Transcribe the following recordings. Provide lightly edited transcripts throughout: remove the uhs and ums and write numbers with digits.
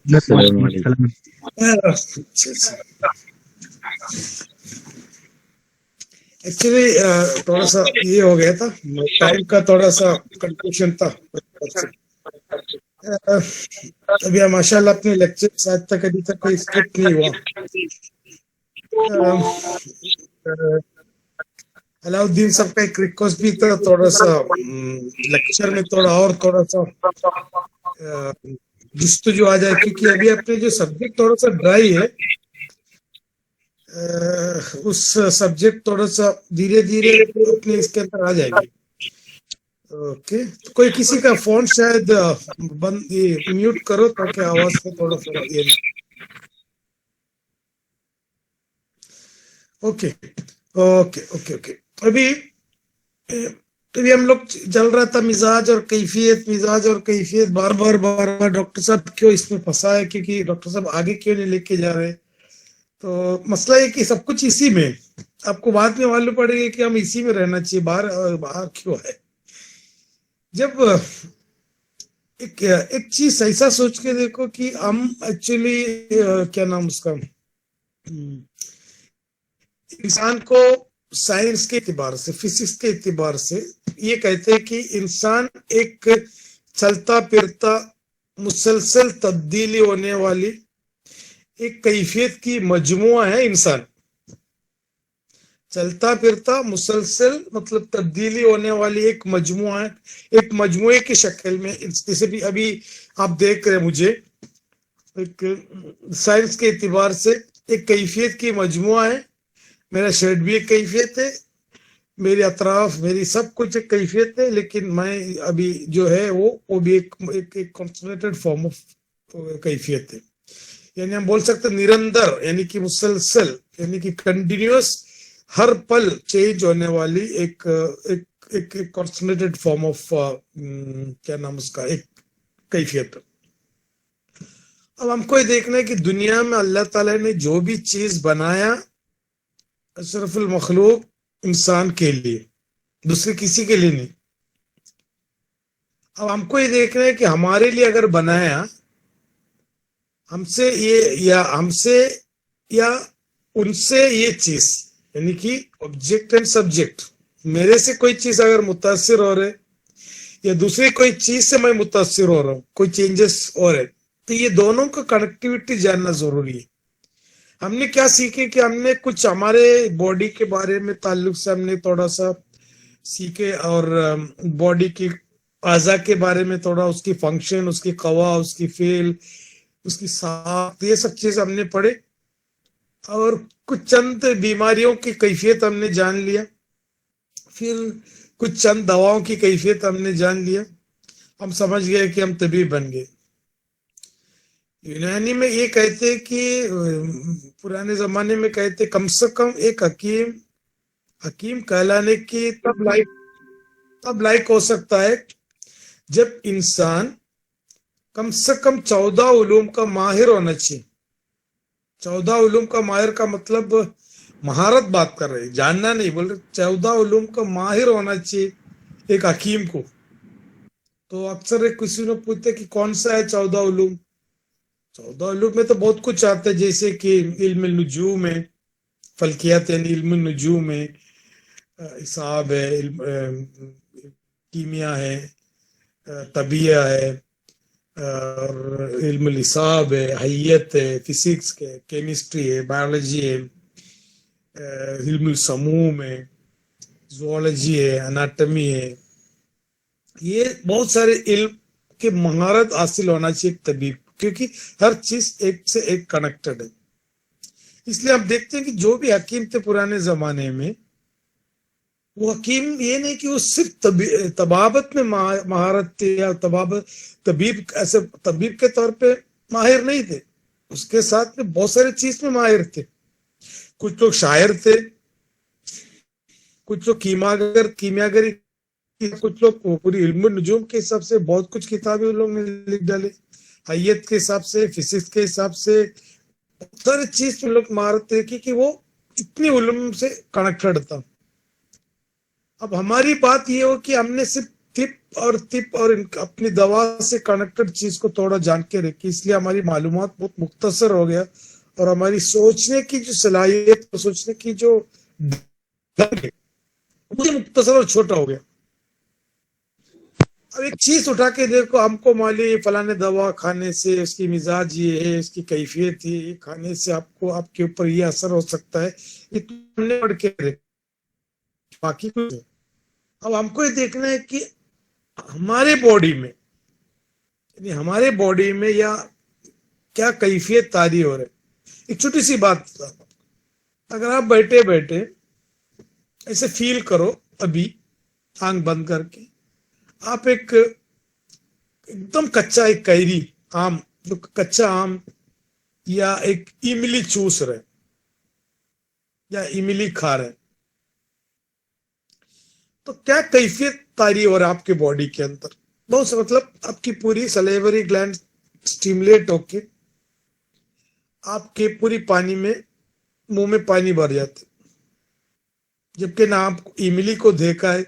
अस्सलाम वालेकुम। एक्चुअली थोड़ा सा ये हो गया था, टाइम का थोड़ा सा कंफ्यूजन था। अ, अभी माशाल्लाह अपने लेक्चर आज तक अभी तक कोई स्किप नहीं हुआ। अलाउद्दीन साहब का एक रिक्वेस्ट भी था, थोड़ा सा लेक्चर में थोड़ा सा जुस्तजू आ जाए, क्योंकि अभी अपने जो सब्जेक्ट थोड़ा सा ड्राई है, उस सब्जेक्ट थोड़ा सा धीरे धीरे अपने इसके अंदर आ जाएंगे। ओके, तो कोई किसी का फोन शायद बंद, ये म्यूट करो ताकि आवाज का थोड़ा सा ये ना। Okay okay okay okay. अभी अभी हम लोग चल रहा था मिजाज और कैफियत, मिजाज और कैफियत। बार बार डॉक्टर साहब क्यों इसमें फंसा है, क्योंकि डॉक्टर साहब आगे क्यों नहीं लेके जा रहे। तो मसला है कि सब कुछ इसी में, आपको बाद में मालूम पड़ेगा कि हम इसी में रहना चाहिए, बाहर बाहर क्यों है। जब एक चीज ऐसा सोच के देखो कि हम एक्चुअली क्या नाम उसका, इंसान को साइंस के एतबार से, फिजिक्स के एतबार से ये कहते हैं कि इंसान एक चलता फिरता मुसलसल तब्दीली होने वाली एक कैफियत की मजमुआ है इंसान। चलता फिरता मुसलसल मतलब तब्दीली होने वाली एक मजमुआ है, एक मजमुए की शक्ल में। जैसे भी अभी आप देख रहे हैं, मुझे एक साइंस के एतबार से एक कैफियत की मजमुआ है। मेरा शर्ट भी एक कैफियत है, मेरे अतराफ मेरी सब कुछ एक कैफियत है, लेकिन मैं अभी जो है वो भी एक कॉन्सेंट्रेटेड फॉर्म ऑफ कैफियत है। यानी हम बोल सकते निरंतर, यानी कि मुसलसल, यानी कि कंटिन्यूअस, हर पल चेंज होने वाली एक एक एक, एक कॉन्सेंट्रेटेड फॉर्म ऑफ क्या नाम उसका, एक कैफियत। अब हमको ये देखना है कि दुनिया में अल्लाह ताला ने जो भी चीज बनाया, अशरफुल मखलूक इंसान के लिए, दूसरे किसी के लिए नहीं। अब हमको ये देखना है कि हमारे लिए अगर बनाया, हमसे ये या उनसे ये चीज, यानी कि ऑब्जेक्ट एंड सब्जेक्ट, मेरे से कोई चीज अगर मुतासिर हो रहे या दूसरे कोई चीज से मैं मुतासिर हो रहा हूँ, कोई चेंजेस हो रहे, तो ये दोनों का कनेक्टिविटी जानना जरूरी है। हमने क्या सीखे कि हमने कुछ हमारे बॉडी के बारे में ताल्लुक से हमने थोड़ा सा सीखे, और बॉडी की आजा के बारे में थोड़ा, उसकी फंक्शन, उसकी कवा, उसकी फेल, उसकी साख, ये सब चीज हमने पढ़े। और कुछ चंद बीमारियों की कैफियत हमने जान लिया, फिर कुछ चंद दवाओं की कैफियत हमने जान लिया। हम समझ गए कि हम तबीब बन गए। यूनानी में ये कहते हैं कि पुराने जमाने में कहते कम से कम एक हकीम, हकीम कहलाने की तब लायक हो सकता है जब इंसान कम से कम 14 उलूम का माहिर होना चाहिए। 14 उलूम का माहिर का मतलब महारत बात कर रहे, जानना नहीं बोल रहे। 14 उलूम का माहिर होना चाहिए एक हकीम को। तो अक्सर एक किसी ने पूछते कि कौन सा है 14 उलूम। 14 उलूम में तो बहुत कुछ आता है, जैसे कि इल्म नुजूम है, फल्कियात यानी इल्म नुजूम है, हिसाब है, कीमिया है, तबिया है, और इल्म हिसाब है, हय्यत है, फिजिक्स है, केमिस्ट्री है, बायोलॉजी है, इल्म समूम है, जोलॉजी है, अनाटमी है। ये बहुत सारे इल्म के महारत हासिल होना चाहिए तबीब, क्योंकि हर चीज एक से एक कनेक्टेड है। इसलिए आप देखते हैं कि जो भी हकीम थे पुराने जमाने में, वो हकीम ये नहीं कि वो सिर्फ तबाबत में महारत थे, या तबीब ऐसे तबीब के तौर पे माहिर नहीं थे, उसके साथ में बहुत सारे चीज में माहिर थे। कुछ लोग शायर थे, कुछ लोग कीमियागरी, कुछ लोग पूरी इल्म नुजूम के हिसाब से बहुत कुछ किताबें उन लोग ने लिख डाले, हय्यत के हिसाब से, फिजिक्स के हिसाब से, बहुत सारे चीज में लोग महारत थे, कि वो इतनी उलूम से कनेक्टेड था। अब हमारी बात ये हो कि हमने सिर्फ तिप और अपनी दवा से कनेक्टेड चीज को थोड़ा जान के रखिए, इसलिए हमारी मालूमात बहुत मुख्तसर हो गया और हमारी सोचने की जो सलाहियत, सोचने की जो ढंग है वो मुख्तसर और छोटा हो गया। अब एक चीज उठा के देखो, हमको मालूम है फलाने दवा खाने से उसकी मिजाज ये है, इसकी कैफियत है, ये खाने से आपको आपके ऊपर ये असर हो सकता है, इतने पढ़ के देखो, बाकी कुछ नहीं। अब हमको ये देखना है कि हमारे बॉडी में, यानी हमारे बॉडी में या क्या कैफियत तारी हो रही है। एक छोटी सी बात, अगर आप बैठे बैठे ऐसे फील करो, अभी आंख बंद करके आप एक एकदम कच्चा एक कैरी आम, जो कच्चा आम या एक इमली चूस रहे या इमली खा रहे, तो क्या कैफियत तारी हो रहा है आपके बॉडी के अंदर। बहुत से मतलब आपकी पूरी सलेवरी ग्लैंड स्टिमुलेट होके आपके पूरी पानी में, मुंह में पानी भर जाते, जबकि ना आप इमली को देखा है,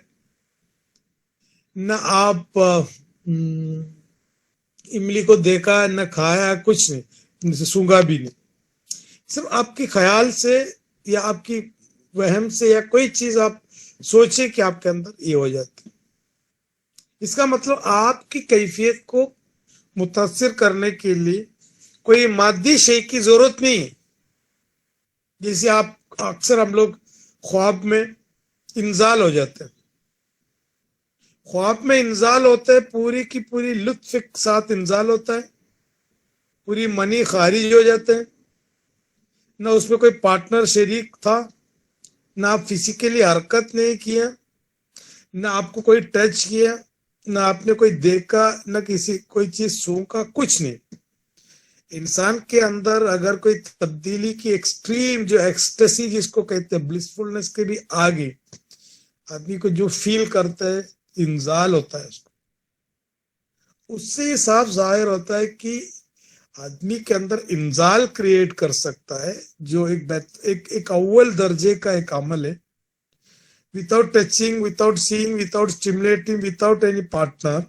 ना आप इमली को देखा, न खाया, कुछ नहीं, सूंघा भी नहीं, सिर्फ आपके ख्याल से या आपकी वहम से या कोई चीज आप सोचे कि आपके अंदर ये हो जाती। इसका मतलब आपकी कैफियत को मुतासिर करने के लिए कोई मादी शे की जरूरत नहीं है। जैसे आप अक्सर हम लोग ख्वाब में इंजाल हो जाते हैं, ख्वाब में इंजाल होता है, पूरी की पूरी लुत्फ के साथ इंजाल होता है, पूरी मनी खारिज हो जाते हैं, ना उसमें कोई पार्टनर शरीक था, ना आप फिजिकली हरकत नहीं किया, ना आपको कोई टच किया, ना आपने कोई देखा, ना किसी कोई चीज सूंघा, कुछ नहीं। इंसान के अंदर अगर कोई तब्दीली की एक्सट्रीम जो एक्सटेसी जिसको कहते हैं, ब्लिसफुलनेस के भी आगे आदमी को जो फील करता है, इंजाल होता है उसको, उससे साफ जाहिर होता है कि आदमी के अंदर इंजाल क्रिएट कर सकता है, जो एक अव्वल दर्जे का एक अमल है। Without touching, without seeing, without stimulating, without any partner,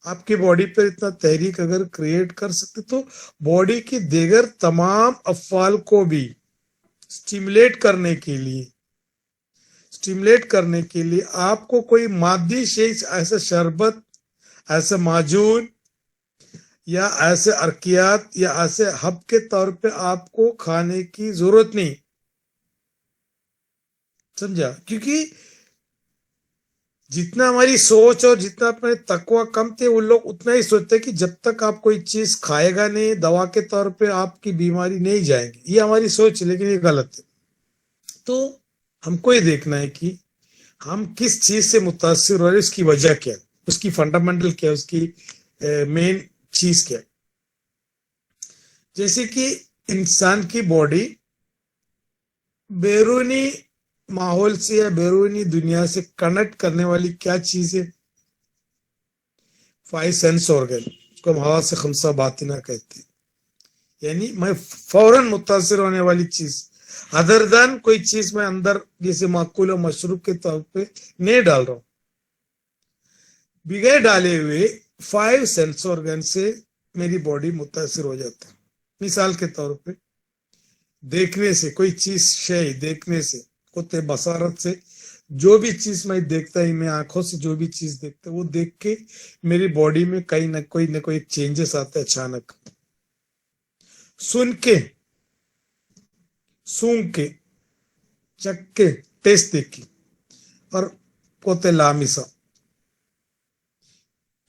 आपकी बॉडी पर इतना तहरीक अगर क्रिएट कर सकते, तो बॉडी की दीगर तमाम अफ़ाल को भी स्टिमुलेट करने के लिए आपको कोई मादी शे, ऐसा शरबत, ऐसा माजून या ऐसे अर्कियात या ऐसे हब के तौर पे आपको खाने की जरूरत नहीं, समझा। क्योंकि जितना हमारी सोच और जितना अपने तकवा कम थे, वो लोग उतना ही सोचते कि जब तक आप कोई चीज खाएगा नहीं, दवा के तौर पे आपकी बीमारी नहीं जाएगी, ये हमारी सोच है, लेकिन ये गलत है। तो हमको ये देखना है कि हम किस चीज से मुतासिर हो रहे, उसकी वजह क्या है, उसकी फंडामेंटल क्या है, उसकी मेन चीज क्या है। जैसे कि इंसान की बॉडी बैरूनी माहौल से या बैरूनी दुनिया से कनेक्ट करने वाली क्या चीज है, 5 सेंस ऑर्गन, उसको हम हवा से खमसा बातिना कहते हैं। यानी मैं फौरन मुतासिर होने वाली चीज, अदर देन कोई चीज मैं अंदर जैसे माकूल और मशरूब के तौर पे नहीं डाल रहा हूं, बिगैर डाले हुए 5 सेंस ऑर्गन से मेरी बॉडी मुतासिर हो जाता है। मिसाल के तौर पे देखने से, कोई चीज शय देखने से, कुत्ते बसारत से, जो भी चीज मैं देखता ही, मैं आंखों से जो भी चीज देखता वो देख के मेरी बॉडी में कहीं ना कोई चेंजेस आते हैं अचानक। सुन के, सूंघ के, चख के, टेस्ट देख के और पोते लामिसा,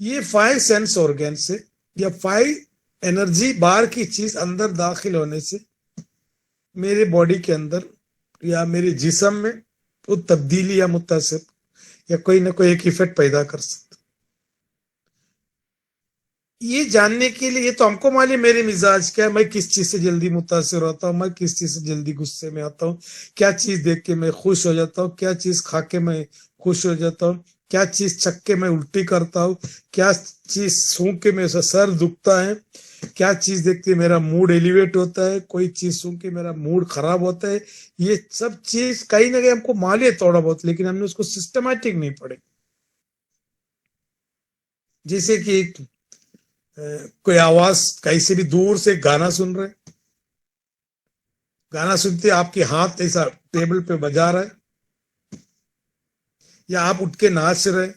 ये 5 सेंस ऑर्गन से या 5 एनर्जी बार की चीज अंदर दाखिल होने से मेरे बॉडी के अंदर या मेरे जिस्म में वो तब्दीली या मुतासिर या कोई ना कोई एक इफेक्ट पैदा कर सकता। ये जानने के लिए, ये तो हमको मालूम मेरे मिजाज क्या है, मैं किस चीज से जल्दी मुतासिर होता हूँ, मैं किस चीज से जल्दी गुस्से में आता हूँ, क्या चीज देख के मैं खुश हो जाता हूँ, क्या चीज खा के मैं खुश हो जाता हूँ, क्या चीज चख के मैं उल्टी करता हूँ, क्या चीज सूंघ के मेरा सर दुखता है, क्या चीज देख के मेरा मूड एलिवेट होता है, कोई चीज सूंघ के मेरा मूड खराब होता है। ये सब चीज कहीं ना कहीं हमको मालूम है थोड़ा बहुत, लेकिन हमने उसको सिस्टमैटिक नहीं पढ़े। जैसे कि कोई आवाज कहीं से भी दूर से गाना सुन रहे, गाना सुनते आपके हाथ ऐसा टेबल पे बजा रहा है, या आप उठ के नाच रहे,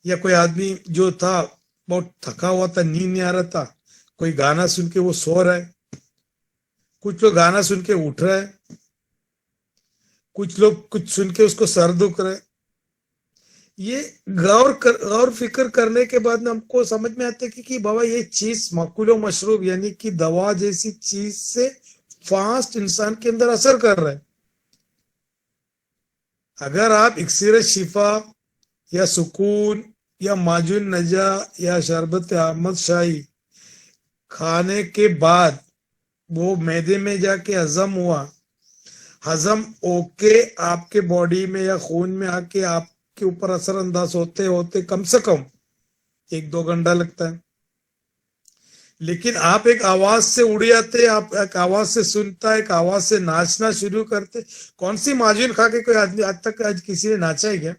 या कोई आदमी जो था बहुत थका हुआ था, नींद नहीं आ रहा था, कोई गाना सुन के वो सो रहा है, कुछ लोग गाना सुन के उठ रहे हैं, कुछ लोग कुछ सुन के उसको सर दुख रहे। ये गौर फिक्र करने के बाद हमको समझ में आता है कि बाबा ये चीज मकुलो मशरूब यानी कि दवा जैसी चीज से फास्ट इंसान के अंदर असर कर रहा है। अगर आप इक्सिर शिफा या सुकून या माजुन नजा या शरबत अहमद शाही खाने के बाद वो मैदे में जाके हजम हुआ, हजम होके आपके बॉडी में या खून में आके आपके ऊपर असरअंदाज होते होते कम से कम 1-2 घंटा लगता है। लेकिन आप एक आवाज से उड़ जाते, आप एक आवाज से सुनता, एक आवाज से नाचना शुरू करते। कौन सी माजून खा के कोई आदमी आज तक आज किसी ने नाचा है क्या?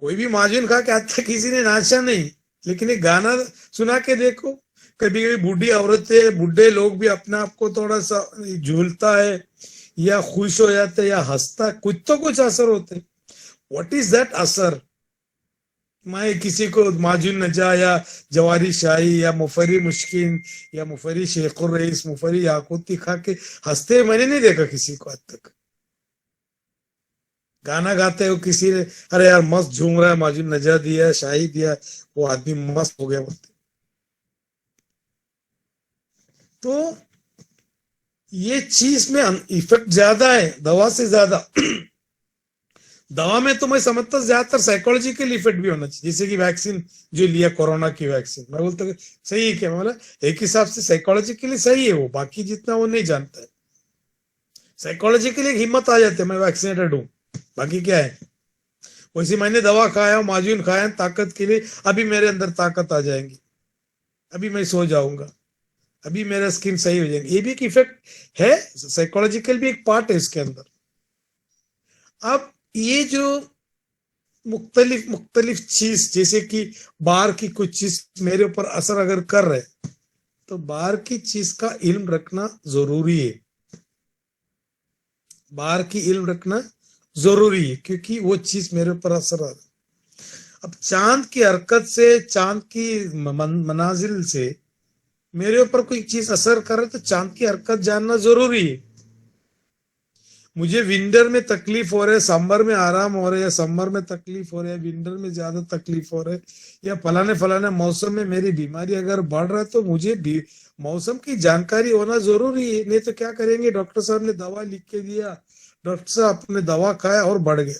कोई भी माजून खा के आज तक किसी ने नाचा नहीं। लेकिन एक गाना सुना के देखो, कभी कभी बूढ़ी औरतें बूढ़े लोग भी अपने आप को थोड़ा सा झूलता है या खुश हो जाते हैं या हंसता है, कुछ तो कुछ असर होते। व्हाट इज दैट असर? मैं किसी को माजुन नजा या जवारी शाही या मुफरी मुश्किन या मुफरी शेखुर रईस मुफरी याकूती खा के हंसते मैंने नहीं देखा किसी को आज तक। गाना गाते हो किसी ने, अरे यार मस्त झूम रहा है, माजुन नजा दिया, शाही दिया, वो आदमी मस्त हो गया बोलते। तो ये चीज में इफेक्ट ज्यादा है दवा से ज्यादा। दवा में तो मैं समझता ज्यादातर साइकोलॉजिकल इफेक्ट भी होना चाहिए, जैसे कि वैक्सीन जो लिया कोरोना की वैक्सीन, मैं बोलता सही है क्या? मतलब एक हिसाब से साइकोलॉजिकली सही है वो, बाकी जितना वो नहीं जानता है। साइकोलॉजिकली एक हिम्मत आ जाती है मैं वैक्सीनेटेड हूँ, बाकी क्या है। वैसे मैंने दवा खाया, माजून खाया ताकत के लिए, अभी मेरे अंदर ताकत आ जाएंगी, अभी मैं सो जाऊंगा, अभी मेरा स्किन सही हो जाएगी। ये भी एक इफेक्ट है, साइकोलॉजिकल भी एक पार्ट है इसके अंदर। अब ये जो मुख्तलिफ मुख्तलिफ चीज, जैसे कि बाहर की कुछ चीज मेरे ऊपर असर अगर कर रहे, तो बाहर की चीज का इल्म रखना जरूरी है, बाहर की इल्म रखना जरूरी है, क्योंकि वो चीज मेरे ऊपर असर आ रहा है। अब चांद की हरकत से, चांद की मनाजिल से मेरे ऊपर कोई चीज असर कर रहा है, तो चांद की हरकत जानना जरूरी है। मुझे विंटर में तकलीफ हो रहा है, समर में आराम हो रहा है, या समर में तकलीफ हो रहा है, विंटर में ज्यादा तकलीफ हो रहा है, या फलाने फलाने मौसम में मेरी बीमारी अगर बढ़ रहा है, तो मुझे भी मौसम की जानकारी होना जरूरी है। नहीं तो क्या करेंगे, डॉक्टर साहब ने दवा लिख के दिया, डॉक्टर साहब आपने दवा खाया और बढ़ गया,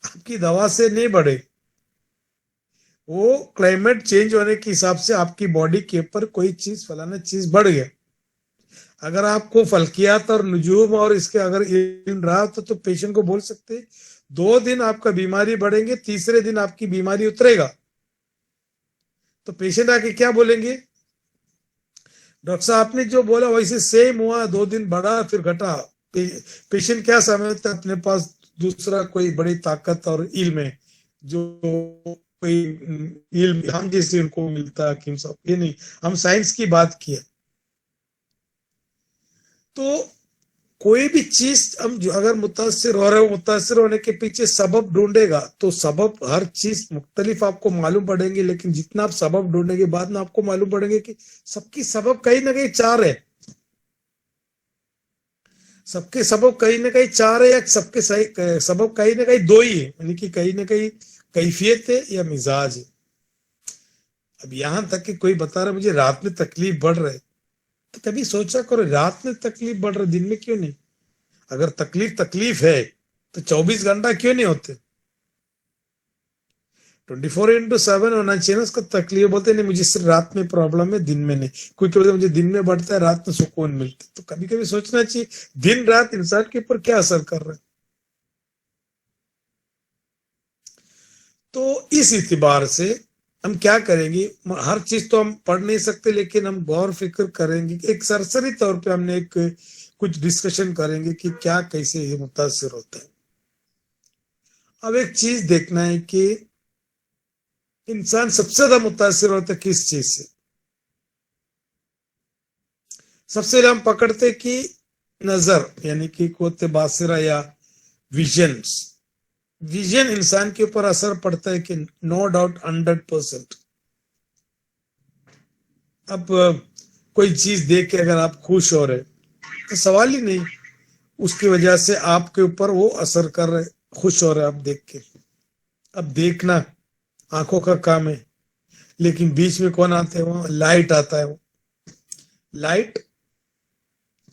आपकी दवा से नहीं बढ़े, वो क्लाइमेट चेंज होने के हिसाब से आपकी बॉडी के ऊपर कोई चीज फलाना चीज बढ़ गया। अगर आपको फल्कियात और नुजूम और इसके अगर इल्म रहा तो पेशेंट को बोल सकते 2 दिन आपका बीमारी बढ़ेंगे, तीसरे दिन आपकी बीमारी उतरेगा। तो पेशेंट आके क्या बोलेंगे, डॉक्टर साहब आपने जो बोला वैसे सेम हुआ, 2 दिन बढ़ा फिर घटा। पेशेंट क्या समझता है, अपने पास दूसरा कोई बड़ी ताकत और इल्म है, जो कोई इल्म हम जैसे उनको मिलता है हकीम साहब, ये नहीं, हम साइंस की बात किया। तो कोई भी चीज हम जो अगर मुतासिर हो रहे हो, मुतासिर होने के पीछे सबब ढूंढेगा, तो सबब हर चीज मुख्तलिफ आपको मालूम पड़ेंगे, लेकिन जितना आप सबब ढूंढेंगे बाद में आपको मालूम पड़ेंगे कि सबकी सबब कहीं ना कहीं 4 है, सबके सबब कहीं ना कहीं 4 है, या सबके सही सबब कहीं ना कहीं 2 ही है, यानी कि कहीं ना कहीं कैफियत है या मिजाज है। अब यहां तक कि कोई बता रहा मुझे रात में तकलीफ बढ़ रहा है, तो कभी सोचा करो रात में तकलीफ बढ़ रहा है, दिन में क्यों नहीं? अगर तकलीफ है तो 24 घंटा क्यों नहीं होते? 24x7 होना चाहिए ना उसको तकलीफ। बोलते नहीं मुझे सिर्फ रात में प्रॉब्लम है, दिन में नहीं। कोई बोलते मुझे दिन में बढ़ता है, रात में सुकून मिलता है। तो कभी कभी सोचना चाहिए दिन रात इंसान के ऊपर क्या असर कर रहा है। तो इस इतिबार से हम क्या करेंगे, हर चीज तो हम पढ़ नहीं सकते, लेकिन हम गौर फिक्र करेंगे, एक सरसरी तौर पे हमने एक कुछ डिस्कशन करेंगे कि क्या कैसे ये मुतासिर होता है। अब एक चीज देखना है कि इंसान सबसे ज्यादा मुतासिर होता है किस चीज से। सबसे पहले हम पकड़ते कि नजर, यानी कि कुव्वत बासिरा या विजन्स। विजन इंसान के ऊपर असर पड़ता है कि नो डाउट 100%। अब कोई चीज देख के अगर आप खुश हो रहे तो सवाल ही नहीं, उसकी वजह से आपके ऊपर वो असर कर रहे, खुश हो रहे आप देख के। अब देखना आंखों का काम है, लेकिन बीच में कौन आते हैं? वो लाइट आता है। वो लाइट,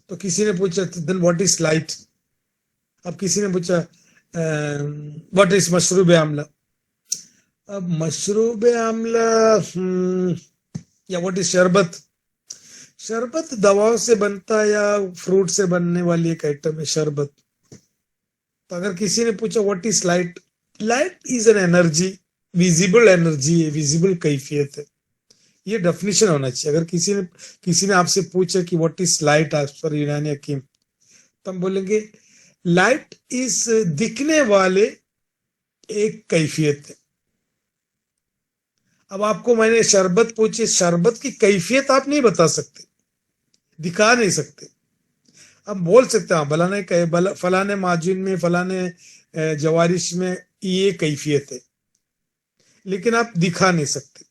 तो किसी ने पूछा देन व्हाट इज लाइट। अब किसी ने पूछा व्हाट इज मशरूब आमला। अब मशरूब आमला या व्हाट इज शरबत। शरबत दवाओं से बनता है या फ्रूट से बनने वाली एक आइटम है शरबत। तो अगर किसी ने पूछा what is light, light is an energy, visible energy है, विजिबल कैफियत है। ये डेफिनेशन होना चाहिए। अगर किसी ने आपसे पूछा कि what is light as per यूनानी हकीम, तो हम बोलेंगे लाइट इज दिखने वाले एक कैफियत है। अब आपको मैंने शरबत पूछी, शरबत की कैफियत आप नहीं बता सकते, दिखा नहीं सकते। अब बोल सकते हैं फलाने माजुन में, फलाने जवारिश में ये कैफियत है, लेकिन आप दिखा नहीं सकते।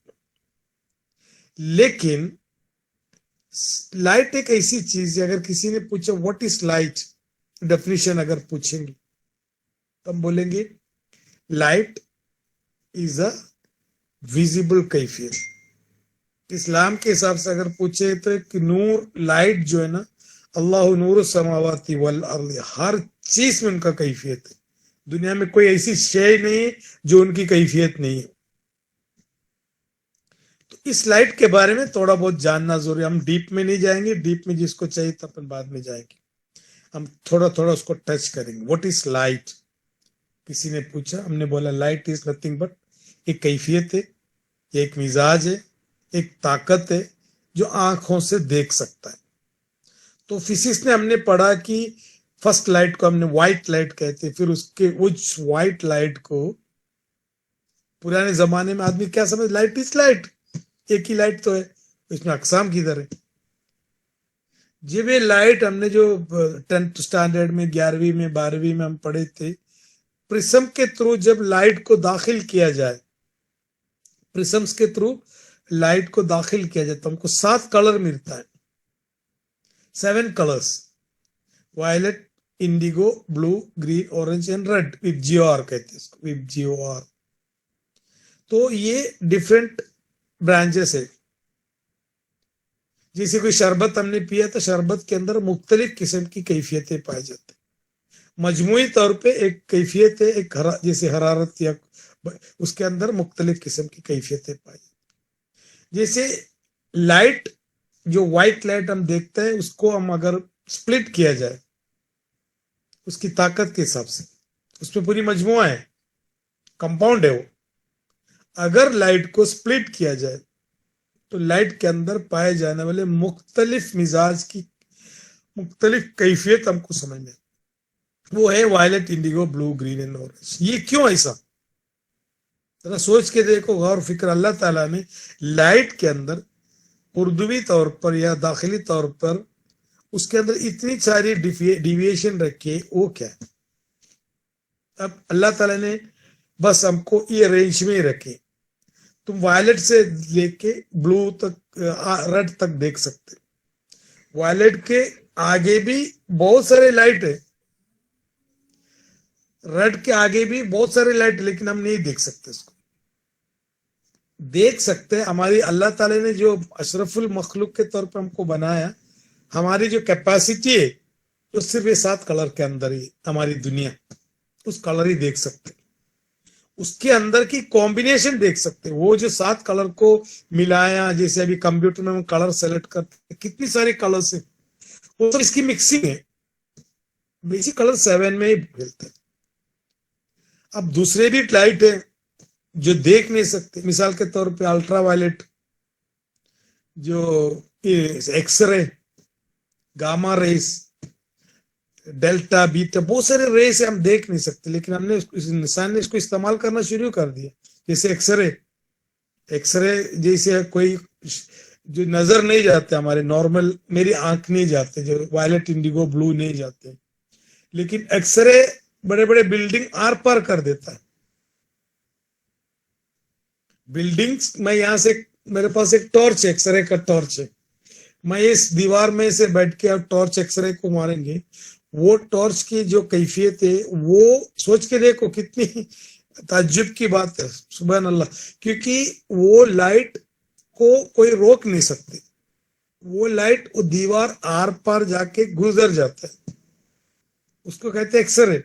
लेकिन लाइट एक ऐसी चीज है, अगर किसी ने पूछा व्हाट इज लाइट, डेफिनेशन अगर पूछेंगे तो हम बोलेंगे लाइट इज अ विजिबल कैफियत। इस्लाम के हिसाब से अगर पूछे तो एक नूर, लाइट जो है ना, अल्लाह नूर समावाती वल अर्द, हर चीज में उनका कैफियत है। दुनिया में कोई ऐसी शय नहीं है जो उनकी कैफियत नहीं है। तो इस लाइट के बारे में थोड़ा बहुत जानना जरूरी। हम डीप में नहीं जाएंगे, डीप में जिसको चाहिए तो अपन बाद में जाएंगे। हम थोड़ा थोड़ा उसको टच करेंगे। व्हाट इज लाइट, किसी ने पूछा, हमने बोला लाइट इज नथिंग बट एक कैफियत है, एक मिजाज है, एक ताकत है जो आंखों से देख सकता है। तो फिजिक्स ने हमने पढ़ा कि फर्स्ट लाइट को हमने व्हाइट लाइट कहते, फिर उसके उस व्हाइट लाइट को पुराने जमाने में आदमी क्या समझ, लाइट इज लाइट, एक ही लाइट तो है, इसमें अकसाम किधर है। जब ये लाइट हमने जो 10th स्टैंडर्ड में, 11वीं में, 12वीं में हम पढ़े थे, प्रिज्म के थ्रू जब लाइट को दाखिल किया जाए, प्रिज्म्स के थ्रू लाइट को दाखिल किया जाए तो हमको 7 कलर मिलता है, 7 colours, violet, indigo, blue, green, orange and red, with G O R कहते हैं इसको, विथ जीओआर। तो ये डिफरेंट ब्रांचेस है। जैसे कोई शरबत हमने पिया तो शरबत के अंदर मुख्तलिफ किस्म की कैफियतें पाई जाती है। मजमूई तौर पे एक कैफियत है, एक जैसे हरारत या उसके अंदर मुख्तलिफ किस्म की कैफियतें पाई जाती। जैसे लाइट, जो व्हाइट लाइट हम देखते हैं, उसको हम अगर स्प्लिट किया जाए उसकी ताकत के हिसाब से, उसमें पूरी मजमुआ है, कंपाउंड है वो। अगर लाइट को स्प्लिट किया जाए तो लाइट के अंदर पाए जाने वाले मुख्तलिफ मिजाज की मुख्तलिफ कैफियत हमको समझ में, वो है violet, indigo, blue, green and orange. ये क्यों ऐसा, जरा सोच के देखो, गौर फिक्र। अल्लाह ताला ने लाइट के अंदर उर्दूवी तौर पर या दाखिली तौर पर उसके अंदर इतनी सारी डिविएशन रखी है, वो क्या है? अब अल्लाह ताला ने बस हमको ये रेंज में ही रखे। तुम वायलेट से लेके ब्लू तक, रेड तक देख सकते। वायलेट के आगे भी बहुत सारे लाइट है, रेड के आगे भी बहुत सारे लाइट, लेकिन हम नहीं देख सकते इसको। देख सकते हैं, हमारी अल्लाह ताला ने जो अशरफुल मखलूक के तौर पर हमको बनाया, हमारी जो कैपेसिटी है, तो सिर्फ ये 7 कलर के अंदर ही हमारी दुनिया, उस कलर ही देख सकते। उसके अंदर की कॉम्बिनेशन देख सकते। वो जो 7 कलर को मिलाया, जैसे अभी कंप्यूटर में हम कलर सेलेक्ट करते, कितनी सारे कलर्स है, वो सब इसकी मिक्सिंग है। बेसिक कलर 7 में ही मिलते हैं। अब दूसरे भी लाइट है जो देख नहीं सकते, मिसाल के तौर पे अल्ट्रा वायलेट, जो X-ray, gamma rays, delta beta बहुत सारे रेस है, हम देख नहीं सकते, लेकिन हमने इस इंसान ने इसको इस्तेमाल करना शुरू कर दिया। जैसे एक्सरे, एक्सरे जैसे कोई जो नजर नहीं जाते हमारे नॉर्मल, मेरी आंख नहीं जाते, जो वायलेट इंडिगो ब्लू नहीं जाते, लेकिन एक्सरे बड़े बड़े बिल्डिंग आर पार कर देता है। बिल्डिंग्स, मैं यहाँ से, मेरे पास एक टॉर्च है, एक्सरे का टॉर्च है, मैं इस दीवार में से बैठ के आप टॉर्च एक्सरे को मारेंगे, वो टॉर्च की जो कैफियत है वो सोच के देखो कितनी ताज्जुब की बात है, सुबहान अल्लाह। क्योंकि वो लाइट को कोई रोक नहीं सकते, वो लाइट वो दीवार आर पार जाके गुजर जाता है, उसको कहते हैं एक्सरे।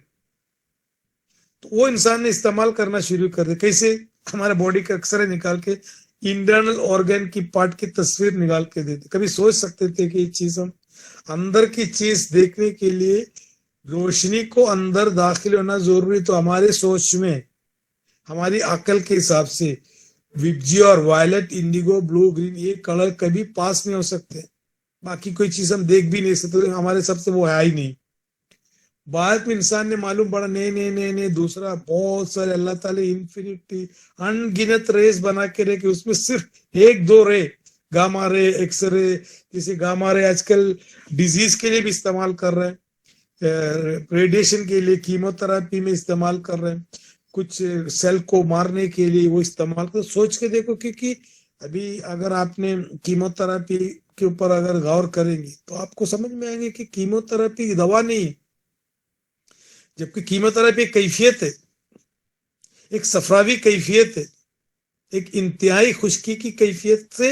तो वो इंसान ने इस्तेमाल करना शुरू कर दिया। कैसे? हमारे बॉडी का एक्सरे निकाल के इंटरनल ऑर्गन की पार्ट की तस्वीर निकाल के देते। कभी सोच सकते थे कि ये चीज, हम अंदर की चीज देखने के लिए रोशनी को अंदर दाखिल होना जरूरी, तो हमारे सोच में, हमारी अकल के हिसाब से विबजी और वायलेट इंडिगो ब्लू ग्रीन ये कलर कभी पास नहीं हो सकते। बाकी कोई चीज हम देख भी नहीं सकते, हमारे सबसे वो है ही नहीं। बाद में इंसान ने मालूम पड़ा नहीं नहीं नहीं नहीं, दूसरा बहुत सारे अल्लाह ताला इन्फिनिटी अनगिनत रेस बना के रखे, उसमें सिर्फ एक दो रे, गामा रे, एक्स रे, जैसे गामा रे आजकल डिजीज के लिए भी इस्तेमाल कर रहे हैं, रेडिएशन के लिए कीमोथेरेपी में इस्तेमाल कर रहे हैं, कुछ सेल को मारने के लिए वो इस्तेमाल कर। सोच के देखो, क्योंकि अभी अगर आपने कीमोथेरेपी के ऊपर अगर गौर करेंगे तो आपको समझ में आएंगे कि कीमोथेरेपी दवा नहीं है, जबकि कीमोथेरेपी एक कैफियत है, एक सफरावी कैफियत है, एक इंतहाई खुश्की की कैफियत से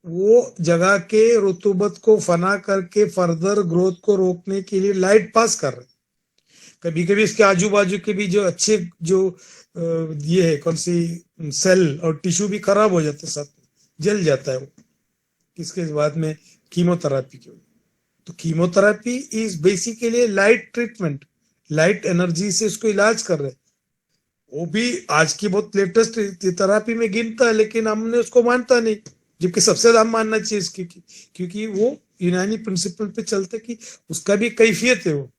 वो जगह के रुतूबत को फना करके फर्दर ग्रोथ को रोकने के लिए लाइट पास कर रहे हैं। कभी कभी इसके आजू बाजू के भी जो अच्छे जो ये है कौन सी सेल और टिश्यू भी खराब हो जाते हैं, साथ में जल जाता है वो, किसके बाद में कीमोथेरेपी की। तो chemotherapy is basically light treatment, light energy से उसको इलाज कर रहे हैं। वो भी आज की बहुत लेटेस्ट थेरेपी में गिनता है, लेकिन हमने उसको मानता नहीं, जबकि सबसे ज्यादा हम मानना चाहिए इसकी, क्योंकि वो यूनानी प्रिंसिपल पे चलते कि उसका भी कैफियत है। वो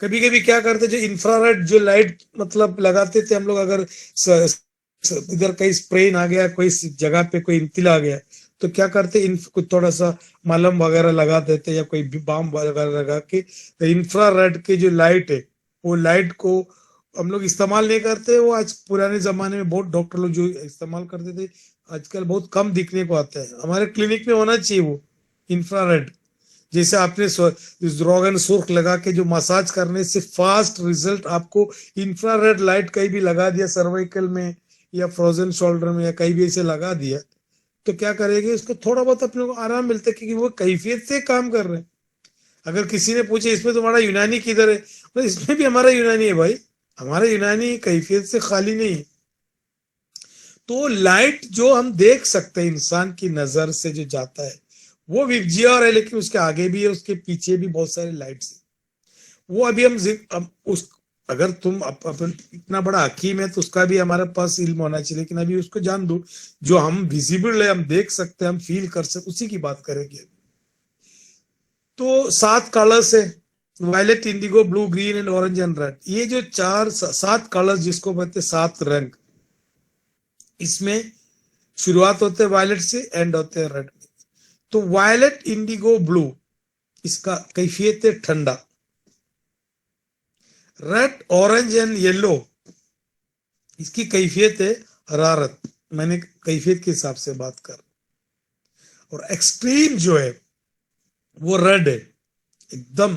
कभी कभी क्या करते, जो इंफ्रारेड जो लाइट मतलब लगाते थे हम लोग, अगर इधर कहीं स्प्रेन आ गया, कोई जगह पे कोई इंतिला आ गया, तो क्या करते, कुछ थोड़ा सा मलम वगैरह लगा देते या कोई बाम वगैरह लगा के इंफ्रारेड के जो लाइट है वो लाइट को हम लोग इस्तेमाल नहीं करते। वो आज पुराने जमाने में बहुत डॉक्टर लोग जो इस्तेमाल करते थे, आजकल बहुत कम दिखने को आता है। हमारे क्लिनिक में होना चाहिए वो इंफ्रारेड। जैसे आपने रोगन सुर्ख लगा के जो मसाज करने से फास्ट रिजल्ट आपको इंफ्रारेड लाइट कहीं भी लगा दिया सर्वाइकल में या फ्रोजन शोल्डर में या कहीं भी ऐसे लगा दिया, तो क्या करेगी, उसको थोड़ा बहुत अपने को आराम मिलता है, क्योंकि वो कैफियत से काम कर रहे हैं। अगर किसी ने पूछे इसमें तुम्हारा यूनानी किधर है, तो इसमें भी हमारा यूनानी है भाई, हमारा यूनानी कैफियत से खाली नहीं है। तो लाइट जो हम देख सकते हैं इंसान की नजर से जो जाता है वो विबजीआर है, लेकिन उसके आगे भी है, उसके पीछे भी बहुत सारे लाइट्स है। वो अभी हम उस, अगर तुम अपन इतना बड़ा हकीम है तो उसका भी हमारे पास इल्म होना चाहिए, लेकिन अभी उसको जान दो, जो हम विजिबल है, हम देख सकते हैं, हम फील कर सकते, उसी की बात करेंगे। तो 7 कलर्स है, violet indigo blue green and orange and red, ये जो 7 कलर्स जिसको कहते हैं 7 रंग, इसमें शुरुआत होते हैं वायलेट से, एंड होते हैं रेड। तो वायलेट इंडिगो ब्लू इसका कैफियत है ठंडा, रेड ऑरेंज एंड येलो इसकी कैफियत है हरारत, मैंने कैफियत के हिसाब से बात कर। और एक्सट्रीम जो है वो रेड है, एकदम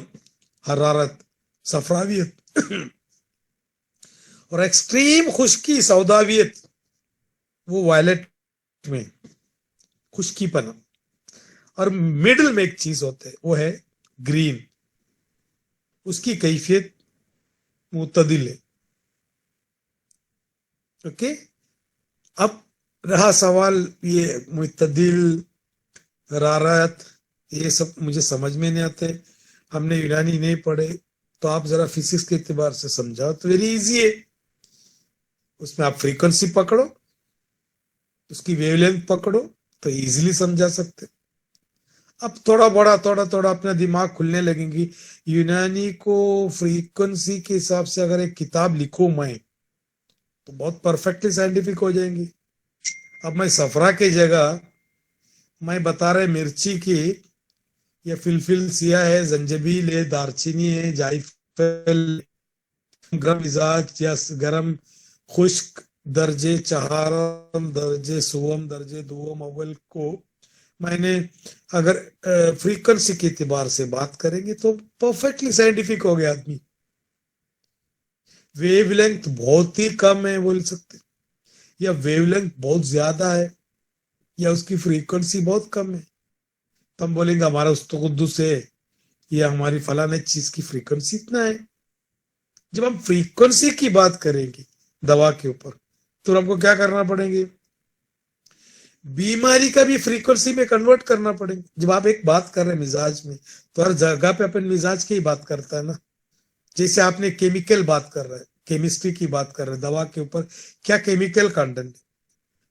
हरारत, सफरावियत। और एक्सट्रीम खुश्की, सौदावियत, वो वायलेट में खुश्कीपना। और मिडिल में एक चीज होता है वो है ग्रीन, उसकी कैफियत मुतदिल है। ओके, अब रहा सवाल ये मुतदिल, हरारत, ये सब मुझे समझ में नहीं आते, हमने यूनानी नहीं पढ़े, तो आप जरा फिजिक्स के एतबार से समझाओ तो वेरी इजी है। उसमें आप फ्रीक्वेंसी पकड़ो, उसकी वेवलेंथ पकड़ो, तो इजीली समझा सकते। अब थोड़ा थोड़ा अपना दिमाग खुलने लगेंगी। यूनानी को फ्रीक्वेंसी के हिसाब से अगर एक किताब लिखूं मैं, तो बहुत परफेक्टली साइंटिफिक हो जाएंगी। अब मैं सफरा की जगह मैं बता रहे मिर्ची की, या फिलफिल सिया है, जंजबील है, दारचीनी है, जायफल, गर्म मिजाज या गरम खुश्क, दर्जे चहारम, दर्जे सुवम, दर्जे दुवम अव्वल को मैंने अगर फ्रीक्वेंसी के एतबार से बात करेंगे तो परफेक्टली साइंटिफिक हो गया आदमी। वेवलेंथ बहुत ही कम है बोल सकते, या वेवलेंथ बहुत ज्यादा है, या उसकी फ्रीक्वेंसी बहुत कम है, तो हम बोलेंगे हमारा उस्तो कुद्दूस है, या हमारी फलाने चीज की फ्रीक्वेंसी इतना है। जब हम फ्रीक्वेंसी की बात करेंगे दवा के ऊपर, तो हमको क्या करना पड़ेंगे, बीमारी का भी फ्रीक्वेंसी में कन्वर्ट करना पड़ेगा। जब आप एक बात कर रहे हैं मिजाज में, तो हर जगह पे अपन मिजाज की ही बात करता है ना। जैसे आपने केमिकल बात कर रहे हैं, केमिस्ट्री की बात कर रहे हैं, दवा के ऊपर क्या केमिकल कंटेंट है,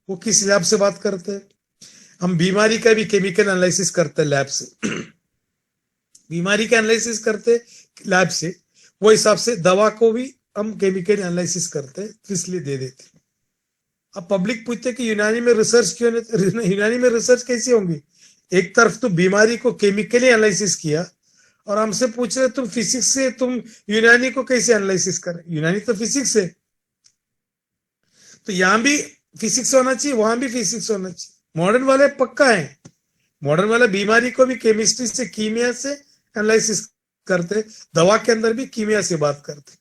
वो किस लैब से बात करते हैं। हम बीमारी का भी केमिकल एनालिसिस करते हैं लैब से। बीमारी का एनालिसिस करते लैब से, वो हिसाब से दवा को भी हम केमिकल एनालिसिस करते हैं, तो इसलिए दे देते हैं। अब पब्लिक पूछते कि यूनानी में रिसर्च क्यों नहीं, यूनानी में रिसर्च कैसी होंगी। एक तरफ तो बीमारी को केमिकली एनालिसिस किया, और हमसे पूछ रहे तुम फिजिक्स से तुम यूनानी को कैसे एनालिसिस करें। यूनानी तो फिजिक्स है, तो यहां भी फिजिक्स होना चाहिए, वहां भी फिजिक्स होना चाहिए। मॉडर्न वाले पक्का है, मॉडर्न वाले बीमारी को भी केमिस्ट्री से, कीमिया से एनालिसिस करते, दवा के अंदर भी कीमिया से बात करते।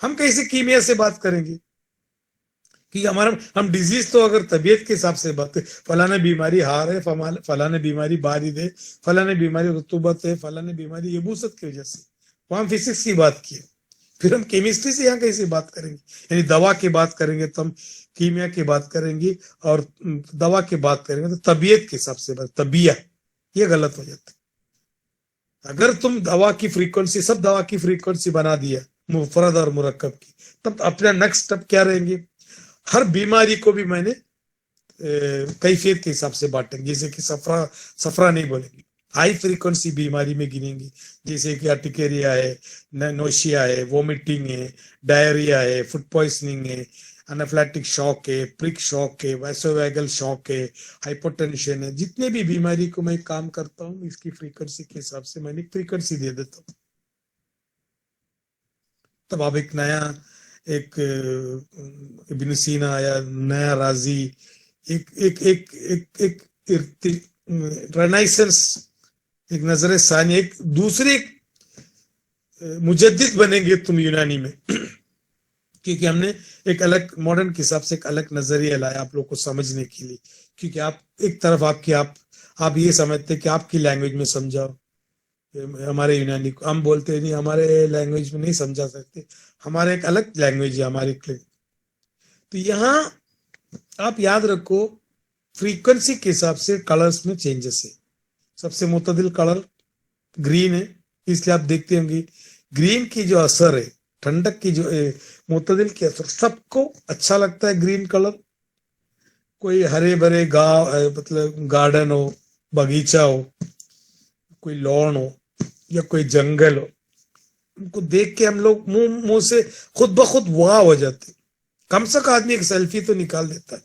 हम कैसे कीमिया से बात करेंगे कि हमारा, हम डिजीज तो अगर तबीयत के हिसाब से बात, फलाना बीमारी हार है, फलाना बीमारी बारिद है, फलाना बीमारी रुतूबत है, फलाना बीमारी यबूसत की वजह से, वो हम फिजिक्स की बात किए। फिर हम केमिस्ट्री से यहाँ कैसे बात करेंगे, यानी दवा की बात करेंगे तो हम कीमिया की बात करेंगे, और दवा की बात करेंगे तो तबीयत के हिसाब से बात, तबिया, ये गलत हो जाता है। अगर तुम दवा की फ्रीक्वेंसी, सब दवा की फ्रीक्वेंसी बना दिया मुफरद और मुरक्कब की, तब अपना नेक्स्ट स्टेप क्या रहेंगे, हर बीमारी को भी मैंने कैफियत के हिसाब से बांटेंगे। जैसे कि सफरा, सफरा नहीं बोलेंगे, हाई फ्रीक्वेंसी बीमारी में गिनेंगे, जैसे कि अर्टिकेरिया है, नोशिया है, वोमिटिंग है, डायरिया है, फूड पॉइजनिंग है, एनाफ्लैक्टिक शॉक है, प्रिक शॉक है, वैसोवैगल शॉक है, हाइपोटेंशन है। जितने भी बीमारी को मैं काम करता हूँ, इसकी फ्रीक्वेंसी के हिसाब से मैंने फ्रीक्वेंसी दे देता हूँ। तब आप एक नया, एक इब्न सीना आया, नया राजी, एक एक एक एक एक रेनाइसेंस, एक नजर सानी, एक दूसरे मुजद्दिद बनेंगे तुम यूनानी में। क्योंकि हमने एक अलग मॉडर्न के हिसाब से एक अलग नजरिया लाया आप लोग को समझने के लिए। क्योंकि आप एक तरफ आपकी आप ये समझते कि आपकी लैंग्वेज में समझाओ, हमारे यूनानी को हम बोलते हैं नहीं, हमारे लैंग्वेज में नहीं समझा सकते, हमारे एक अलग लैंग्वेज है हमारी। तो यहाँ आप याद रखो, फ्रीक्वेंसी के हिसाब से कलर्स में चेंजेस है। सबसे मुतदिल कलर ग्रीन है, इसलिए आप देखते होंगे ग्रीन की जो असर है, ठंडक की जो मुतदिल की असर, सबको अच्छा लगता है ग्रीन कलर। कोई हरे भरे गांव, मतलब गार्डन हो, बगीचा हो, कोई लॉन हो, या कोई जंगल हो, उनको देख के हम लोग मुंह मुंह से खुद ब खुद वाह हो जाते। कम से कम आदमी एक सेल्फी तो निकाल देता है।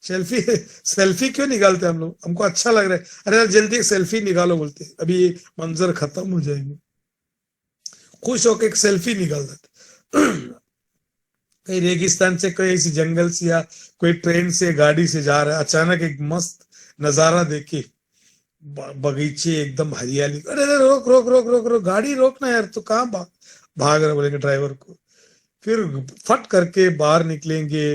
सेल्फी सेल्फी क्यों निकालते हैं हम लोग, हमको अच्छा लग रहा है, अरे यार जल्दी एक सेल्फी निकालो बोलते हैं, अभी ये मंजर खत्म हो जाएंगे, खुश होकर एक सेल्फी निकाल देते। कहीं रेगिस्तान से, कहीं ऐसी जंगल से, या कोई ट्रेन से, गाड़ी से जा रहा है, अचानक एक मस्त नजारा देखे, बगीचे एकदम हरियाली, अरे अरे रोक रोक रोक रोक रोक, गाड़ी रोकना यार, तो कहाँ भाग रहे बोलेंगे ड्राइवर को। फिर फट करके बाहर निकलेंगे।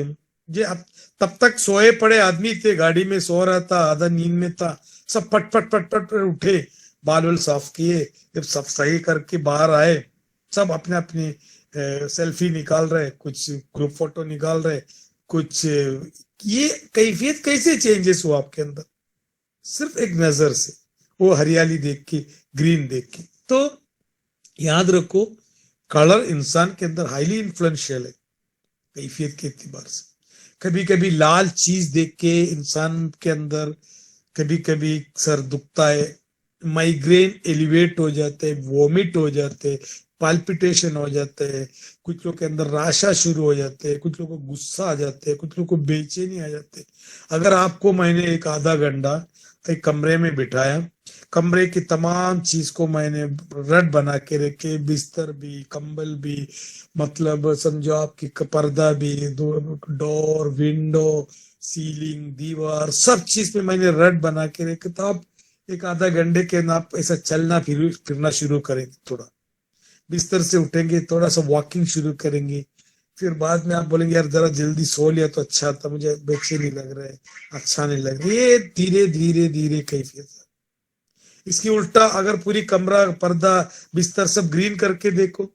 ये अब तब तक सोए पड़े आदमी थे, गाड़ी में सो रहा था, आधा नींद में था, सब फट फट फट फट फट उठे, बाल वाल साफ किए, जब सब सही करके बाहर आए, सब अपने अपने सेल्फी निकाल रहे, कुछ ग्रुप फोटो निकाल रहे, कुछ ये कैफियत कैसे चेंजेस हुआ आपके अंदर, सिर्फ एक नजर से, वो हरियाली देख के, ग्रीन देख के। तो याद रखो, कलर इंसान के अंदर हाईली इन्फ्लुएंशियल है कैफियत के एतबार से। कभी कभी लाल चीज देख के इंसान के अंदर कभी कभी सर दुखता है, माइग्रेन एलिवेट हो जाते हैं, वोमिट हो जाते हैं, पाल्पिटेशन हो जाते हैं, कुछ लोग के अंदर राशा शुरू हो जाते हैं, कुछ लोग को गुस्सा आ जाते हैं, कुछ लोग को बेचैनी आ जाते हैं। अगर आपको मैंने एक आधा घंटा एक कमरे में बिठाया, कमरे की तमाम चीज को मैंने रट बना के रखे, बिस्तर भी, कंबल भी, मतलब समझो आपकी पर्दा भी, डोर, विंडो, सीलिंग, दीवार, सब चीज में मैंने रट बना के रखे, तो आप एक आधा घंटे के ना आप ऐसा चलना फिरना शुरू करेंगे, थोड़ा बिस्तर से उठेंगे, थोड़ा सा वॉकिंग शुरू करेंगे, फिर बाद में आप बोलेंगे यार जरा जल्दी सो लिया तो अच्छा था, मुझे बेचैनी लग रहा है, अच्छा नहीं लग रहा है। ये धीरे धीरे धीरे कैफियत है। इसकी उल्टा अगर पूरी कमरा, पर्दा, बिस्तर सब ग्रीन करके देखो,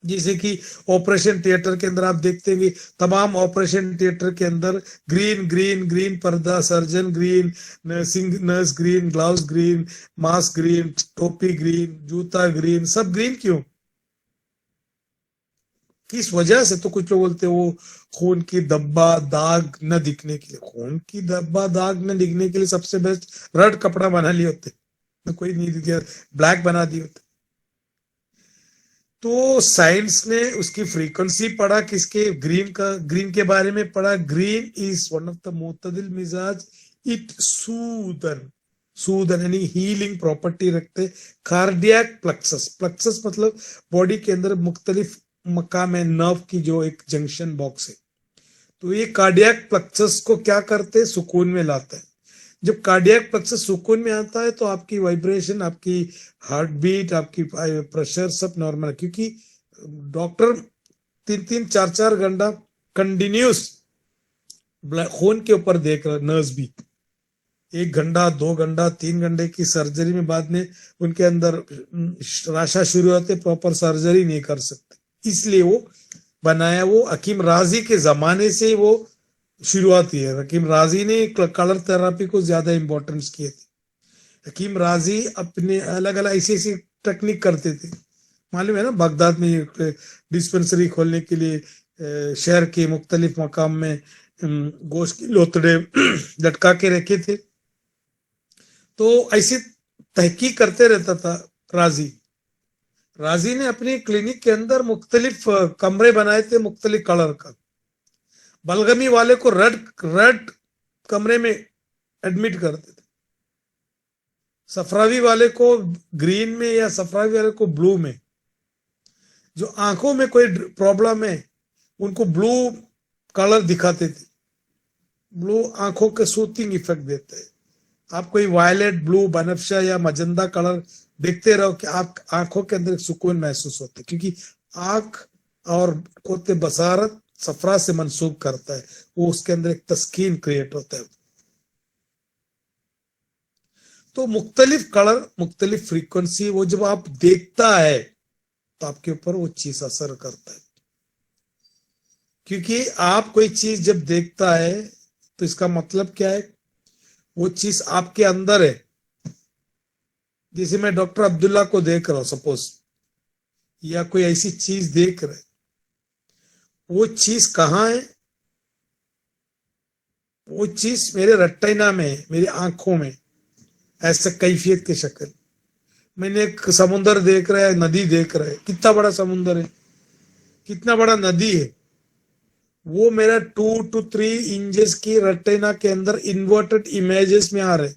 जैसे कि ऑपरेशन थिएटर के अंदर आप देखते हैं कि तमाम ऑपरेशन थिएटर के अंदर ग्रीन ग्रीन ग्रीन पर्दा, surgeon green, nurse green, gloves green, mask green, टोपी ग्रीन, जूता ग्रीन, सब ग्रीन क्यों? किस वजह से? तो कुछ लोग बोलते हैं वो खून की धब्बा दाग न दिखने के लिए। खून की धब्बा दाग न दिखने के लिए सबसे बेस्ट रेड कपड़ा बना लिए होते, कोई नहीं दिखे, ब्लैक बना दिए होते। तो साइंस ने उसकी फ्रीक्वेंसी पढ़ा, किसके? ग्रीन के बारे में पढ़ा। Green is one of the मुतदिल मिजाज, इट सूदन यानी हीलिंग प्रॉपर्टी रखते। कार्डियक प्लेक्सस, प्लेक्सस मतलब बॉडी के अंदर मुख्तलिफ मकाम है, नर्व की जो एक जंक्शन बॉक्स है, तो ये कार्डियक प्लेक्सस को क्या करते हैं? सुकून में लाता है। जब कार्डियक प्लेक्सस सुकून में आता है तो आपकी वाइब्रेशन, आपकी हार्ट बीट, आपकी प्रेशर सब नॉर्मल है, क्योंकि डॉक्टर 3-4 घंटा कंटिन्यूस खून के ऊपर देख रहा, नर्स भी 1 घंटा, 2 घंटा, 3 घंटे की सर्जरी में बाद में उनके अंदर राशा शुरू होते, प्रॉपर सर्जरी नहीं कर सकते, इसलिए वो बनाया। वो हकीम राजी के जमाने से वो शुरुआत हुई है। हकीम राजी ने कलर थेरापी को ज्यादा इंपॉर्टेंस किए थे। हकीम राजी अपने अलग अलग ऐसी ऐसी टेक्निक करते थे, मालूम है ना, बगदाद में डिस्पेंसरी खोलने के लिए शहर के मुख्तलिफ मकाम में गोश्त के लोथड़े लटका के रखे थे। तो ऐसी तहकीक करते रहता था राजी। राजी ने अपनी क्लिनिक के अंदर मुख्तलिफ कमरे बनाए थे, मुख्तलिफ कलर का। बलगमी वाले को रेड रेड कमरे में एडमिट करते थे, सफरावी वाले को ग्रीन में, या सफरावी वाले को ब्लू में। जो आंखों में कोई प्रॉब्लम है उनको ब्लू कलर दिखाते थे। ब्लू आंखों के सूथिंग इफेक्ट देते हैं। आप कोई वायलेट, ब्लू, बनफशा या मजंदा कलर देखते रहो कि आप आंखों के अंदर सुकून महसूस होता है, क्योंकि आंख और कोते बसारत सफरा से मंसूब करता है, वो उसके अंदर एक तस्कीन क्रिएट होता है। तो मुख्तलिफ कलर, मुख्तलिफ फ्रीक्वेंसी, वो जब आप देखता है तो आपके ऊपर वो चीज असर करता है, क्योंकि आप कोई चीज जब देखता है तो इसका मतलब क्या है? वो चीज आपके अंदर है। जैसे मैं डॉक्टर अब्दुल्ला को देख रहा हूं सपोज, या कोई ऐसी चीज देख रहे, वो चीज कहाँ है? वो चीज मेरे रेटिना में है, मेरी आंखों में, ऐसा कैफियत की शक्ल। मैंने एक समुंदर देख रहा है, नदी देख रहा है, कितना बड़ा समुंदर है, कितना बड़ा नदी है, वो मेरा 2 to 3 इंचेस की रेटिना के अंदर इन्वर्टेड इमेजेस में आ रहे।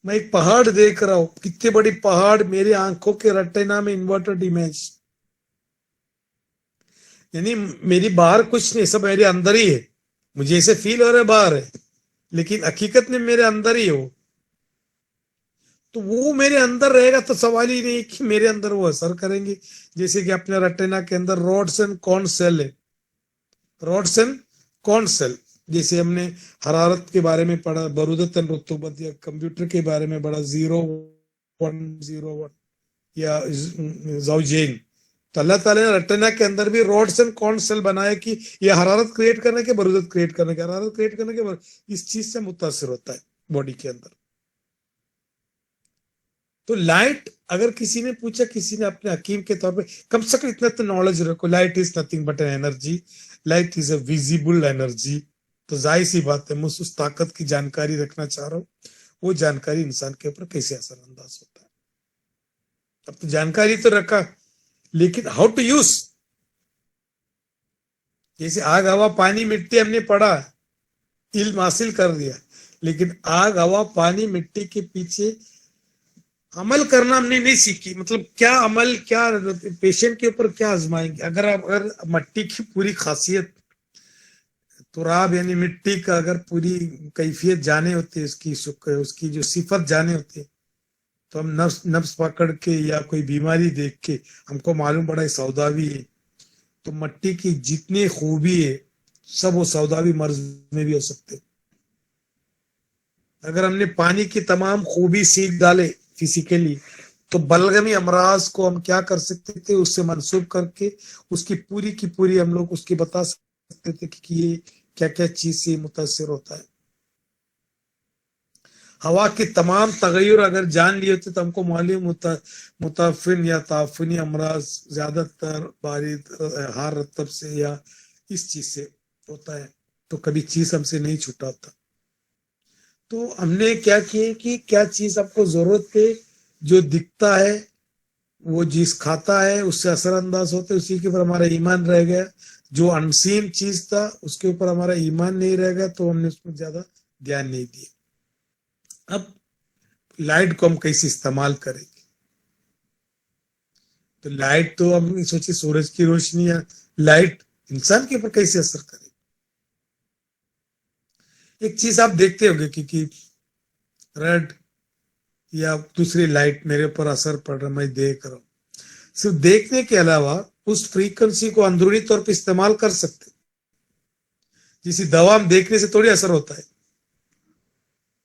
मैं एक पहाड़ देख रहा हूं, कितनी बड़ी पहाड़ मेरी आंखों के रेटिना में इन्वर्टेड इमेज, यानी मेरी बाहर कुछ नहीं, सब मेरे अंदर ही है। मुझे ऐसे फील हो रहा है बाहर है, लेकिन हकीकत में मेरे अंदर ही हो। तो वो मेरे अंदर रहेगा तो सवाल ही नहीं कि मेरे अंदर वो असर करेंगे। जैसे कि अपने रेटिना के अंदर रॉड्स एंड कॉन सेल है, रॉड्स एंड कॉन सेल। जैसे हमने हरारत के बारे में पढ़ा, बरूदत एंड रुतूबत, या कंप्यूटर के बारे में पढ़ा, 0101 या ज़ौजैन। तो अल्लाह ताला ने रेटिना के अंदर भी रॉड्स एंड कॉन सेल बनाया कि ये हरारत क्रिएट करने के, बरूदत क्रिएट करने के, हरारत क्रिएट करने के, इस चीज से मुतासिर होता है बॉडी के अंदर। तो लाइट, अगर किसी ने पूछा, किसी ने अपने हकीम के तौर पे, कम से कम इतना तो नॉलेज रखो, light is nothing but an energy, light is a visible energy. तो जाहिर सी बात है मैं उस ताकत की जानकारी रखना चाह रहा हूँ, वो जानकारी इंसान के ऊपर कैसे असरअंदाज होता है। अब तो जानकारी तो रखा, लेकिन हाउ टू यूज, जैसे आग हवा पानी मिट्टी हमने पढ़ा, इल्म हासिल कर लिया, लेकिन आग हवा पानी मिट्टी के पीछे अमल करना हमने नहीं सीखी। मतलब क्या अमल, क्या पेशेंट के ऊपर क्या आजमाएंगे। अगर मट्टी की पूरी खासियत, तुराब यानी मिट्टी का अगर पूरी कैफियत जाने होती, उसकी जो सिफत जाने होती, तो हम नफ्स नफ्स पकड़ के या कोई बीमारी देख के हमको मालूम पड़ा है सौदावी है, तो मट्टी की जितनी खूबी है सब वो सौदावी मर्ज में भी हो सकते। अगर हमने पानी की तमाम खूबी सीख डाले फिजिकली, तो बलगमी अमराज को हम क्या कर सकते थे, उससे मंसूब करके उसकी पूरी की पूरी हम लोग उसकी बता सकते थे कि ये क्या क्या चीज से मुतासिर होता है। हवा के तमाम तगैर अगर जान लिए होते तो हमको मालूम होता मुताफिन या ताफुनी अमराज ज्यादातर बारिद हार रतब से या इस चीज से होता है, तो कभी चीज हमसे नहीं छूटा होता। तो हमने क्या किए कि क्या चीज आपको जरूरत है, जो दिखता है वो जिस खाता है उससे असरअंदाज होते, उसी के ऊपर हमारा ईमान रह गया। जो अनसीन चीज था उसके ऊपर हमारा ईमान नहीं रह गया, तो हमने उसमें ज्यादा ध्यान नहीं दिया। अब लाइट को हम कैसे इस्तेमाल करेंगे, तो लाइट तो हम सोचे सूरज की रोशनी या लाइट इंसान के ऊपर कैसे असर करेगी। एक चीज आप देखते होंगे कि रेड या दूसरी लाइट मेरे ऊपर असर पड़ रहा, मैं देख रहा हूँ। सिर्फ देखने के अलावा उस फ्रीक्वेंसी को अंदरूनी तौर पे इस्तेमाल कर सकते। जिसी दवा हम देखने से थोड़ी असर होता है,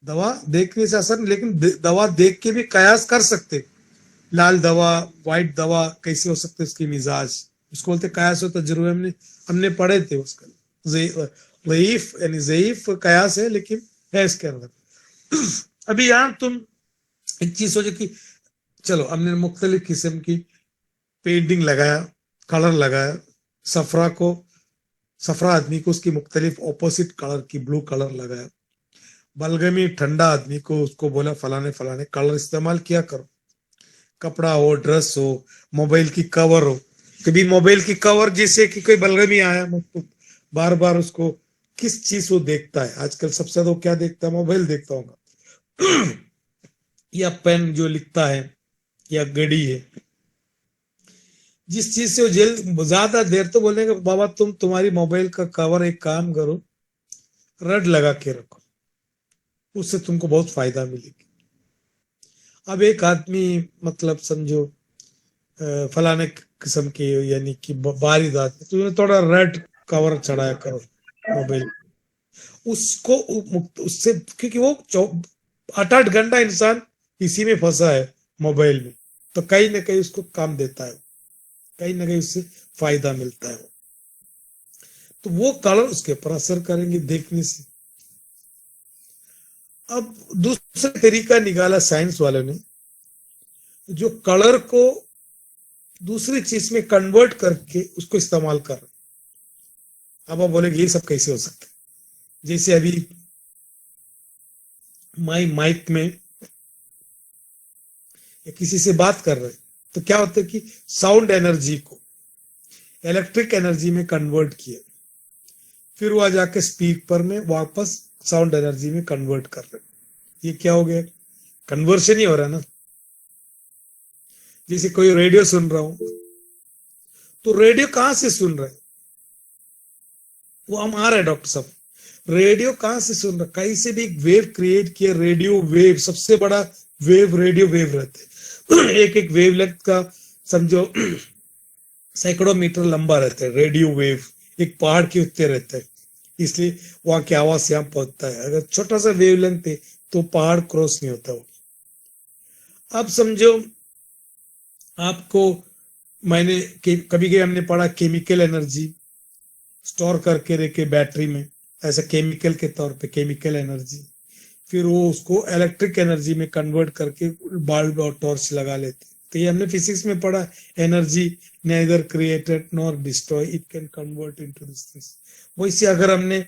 दवा देखने से असर, लेकिन दवा देख के भी कयास कर सकते। लाल दवा व्हाइट दवा कैसे हो सकते, उसकी मिजाज, उसको बोलते कयास हो तजुर्बे। हमने हमने पढ़े थे उसका ज़ईफ यानी ज़ईफ कयास है, लेकिन है इसके अंदर। अभी यहाँ तुम एक चीज सोचो कि चलो हमने मुख्तलिफ किस्म की पेंटिंग लगाया, कलर लगाया, सफरा को सफरा आदमी को उसकी मुख्तलिफ ऑपोजिट कलर की ब्लू कलर लगाया, बलगमी ठंडा आदमी को उसको बोला फलाने फलाने कलर इस्तेमाल किया करो। कपड़ा हो, ड्रेस हो, मोबाइल की कवर हो, कभी मोबाइल की कवर जैसे कि कोई बलगमी आया तो बार बार उसको किस चीज वो देखता है, आजकल सबसे ज्यादा वो क्या देखता है, मोबाइल देखता होगा या पेन जो लिखता है या घड़ी है, जिस चीज से वो जेल ज्यादा देर, तो बोलेंगे बाबा तुम्हारी मोबाइल का कवर एक काम करो, रड लगा के रखो, उससे तुमको बहुत फायदा मिलेगी। अब एक आदमी मतलब समझो फलाने किस्म के यानी कि बारिद आदमी, तो उन्हें थोड़ा रेड कवर चढ़ाया करो मोबाइल, उसको उससे, क्योंकि वो 8-8 घंटा इंसान इसी में फंसा है मोबाइल में, तो कहीं ना कहीं उसको काम देता है, कहीं ना कहीं उससे फायदा मिलता है। तो वो कलर उसके ऊपर असर करेंगे देखने से। अब दूसरा तरीका निकाला साइंस वालों ने, जो कलर को दूसरी चीज में कन्वर्ट करके उसको इस्तेमाल कर रहे। अब आप बोलेंगे ये सब कैसे हो सकता है। जैसे अभी माइक में या किसी से बात कर रहे, तो क्या होता है कि साउंड एनर्जी को इलेक्ट्रिक एनर्जी में कन्वर्ट किया, फिर वह जाके स्पीकर में वापस साउंड एनर्जी में कन्वर्ट कर रहे। ये क्या हो गया, कन्वर्शन ही हो रहा है ना। जैसे कोई रेडियो सुन रहा हूं, तो रेडियो कहां से सुन रहे, वो हम आ रहे हैं डॉक्टर साहब, रेडियो कहां से सुन रहा, कहीं से भी एक वेव क्रिएट किया। रेडियो वेव सबसे बड़ा वेव रेडियो वेव रहते हैं एक एक वेव लेंथ का समझो सैकड़ों मीटर लंबा रहता है रेडियो वेव, एक पहाड़ के उत्ते रहता है, इसलिए वहां की आवाज यहाँ पहुंचता है। अगर छोटा सा वेव लेंथ है तो पहाड़ क्रॉस नहीं होता वो। अब समझो आपको मैंने कभी कभी हमने पढ़ा केमिकल एनर्जी स्टोर करके रखे बैटरी में, ऐसा केमिकल के तौर पे केमिकल एनर्जी, फिर वो उसको इलेक्ट्रिक एनर्जी में कन्वर्ट करके बल्ब और टॉर्च लगा लेते। तो ये हमने फिजिक्स में पढ़ा, energy neither created nor destroy, it can convert into this things. वैसे अगर हमने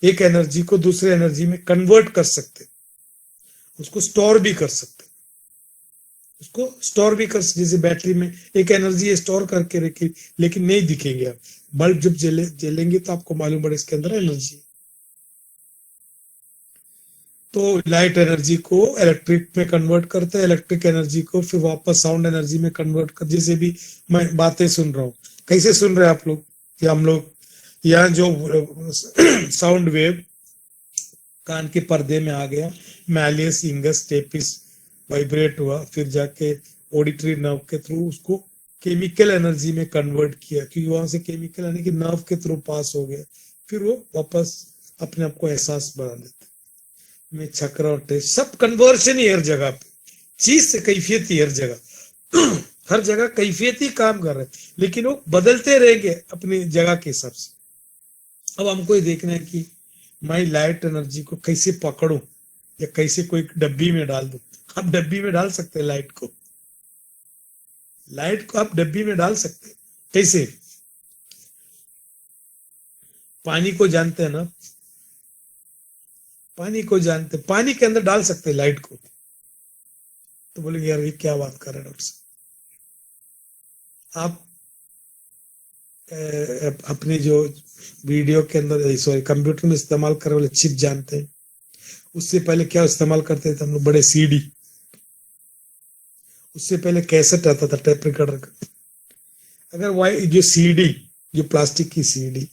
एक एनर्जी को दूसरे एनर्जी में कन्वर्ट कर सकते, उसको स्टोर भी कर सकते, उसको स्टोर भी कर, जैसे बैटरी में एक एनर्जी स्टोर करके रखी, लेकिन नहीं दिखेंगे आप। बल्ब जब जलेंगे तो आपको मालूम पड़े इसके अंदर एनर्जी। तो लाइट एनर्जी को इलेक्ट्रिक में कन्वर्ट करते हैं, इलेक्ट्रिक एनर्जी को फिर वापस साउंड एनर्जी में कन्वर्ट कर, जैसे भी मैं बातें सुन रहा हूँ, कैसे सुन रहे हैं आप लोग या हम लोग, यहाँ जो साउंड वेव कान के पर्दे में आ गया, मैलियस इंगस टेपिस वाइब्रेट हुआ, फिर जाके ऑडिटरी नर्व के थ्रू उसको केमिकल एनर्जी में कन्वर्ट किया, क्योंकि वहां से केमिकल यानी कि नर्व के थ्रू पास हो गया, फिर वो वापस अपने आप को एहसास बना देते में। चक्र और टेस्ट सब कन्वर्शन ही हर जगह पे, चीज से कैफियत ही हर जगह हर जगह कैफियत ही काम कर रहे हैं, लेकिन वो बदलते रहेंगे अपनी जगह के हिसाब से। अब हमको ये देखना है कि मैं लाइट एनर्जी को कैसे पकड़ूं या कैसे कोई डब्बी में डाल दूं। आप डब्बी में डाल सकते हैं लाइट को, लाइट को आप डब्बी में डाल सकते हैं। कैसे? पानी को जानते हैं ना, पानी को जानते, पानी के अंदर डाल सकते हैं लाइट को। तो बोलेंगे यार ये क्या बात कर रहे हैं डॉक्टर साहब, आप अपने जो वीडियो के अंदर, सॉरी कंप्यूटर में इस्तेमाल करने वाले चिप जानते हैं? उससे पहले क्या इस्तेमाल करते थे हम लोग? बड़े सीडी। उससे पहले कैसेट आता था, टेप रिकॉर्डर का। अगर वही जो सीडी, जो प्लास्टिक की सीडी,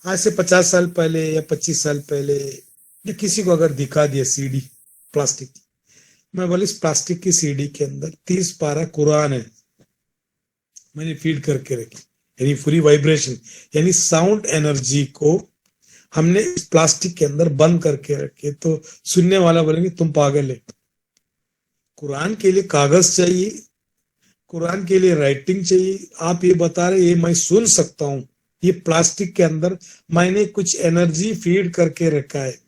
आज से 50 साल पहले या 25 साल पहले या किसी को अगर दिखा दिया सीडी प्लास्टिक की, मैं बोले इस प्लास्टिक की सीडी के अंदर 30 पारा कुरान है, मैंने फीड करके रखी, यानी पूरी वाइब्रेशन यानी साउंड एनर्जी को हमने इस प्लास्टिक के अंदर बंद करके रखे, तो सुनने वाला बोलेंगे तुम पागल है। कुरान के लिए कागज चाहिए, कुरान के लिए राइटिंग चाहिए, आप ये बता रहे ये मैं सुन सकता हूं, ये प्लास्टिक के अंदर मैंने कुछ एनर्जी फीड करके रखा है,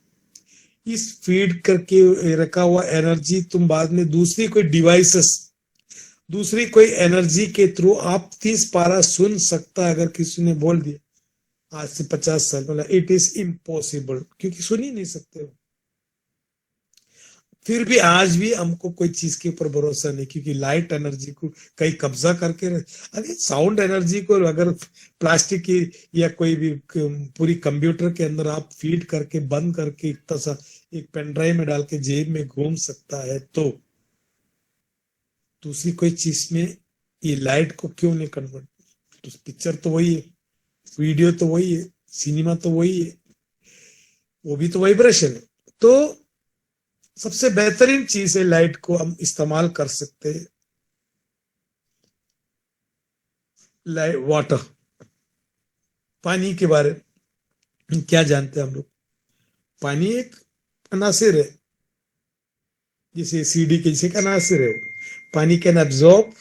इस फीड करके रखा हुआ एनर्जी तुम बाद में दूसरी कोई डिवाइसेस, दूसरी कोई एनर्जी के थ्रू आप 30 पारा सुन सकता है। अगर किसी ने बोल दिया आज से 50 साल पहले, इट इज इम्पॉसिबल, क्योंकि सुन ही नहीं सकते हो। फिर भी आज भी हमको कोई चीज के ऊपर भरोसा नहीं, क्योंकि लाइट एनर्जी को कहीं कब्जा करके अरे साउंड एनर्जी को अगर प्लास्टिक की या कोई भी पूरी कंप्यूटर के अंदर आप फीड करके बंद करके इतना सा एक पेन ड्राइव में डाल के जेब में घूम सकता है, तो दूसरी कोई चीज में ये लाइट को क्यों नहीं कन्वर्ट? तो पिक्चर तो वही है, वीडियो तो वही है, सिनेमा तो वही है, वो भी तो वाइब्रेशन है। तो सबसे बेहतरीन चीज है, लाइट को हम इस्तेमाल कर सकते हैं। लाइट, वाटर, पानी के बारे में क्या जानते हैं हम लोग? पानी एक अनासिर है, जैसे सीडी के जैसे एक अनासिर है। पानी कैन एब्जॉर्ब,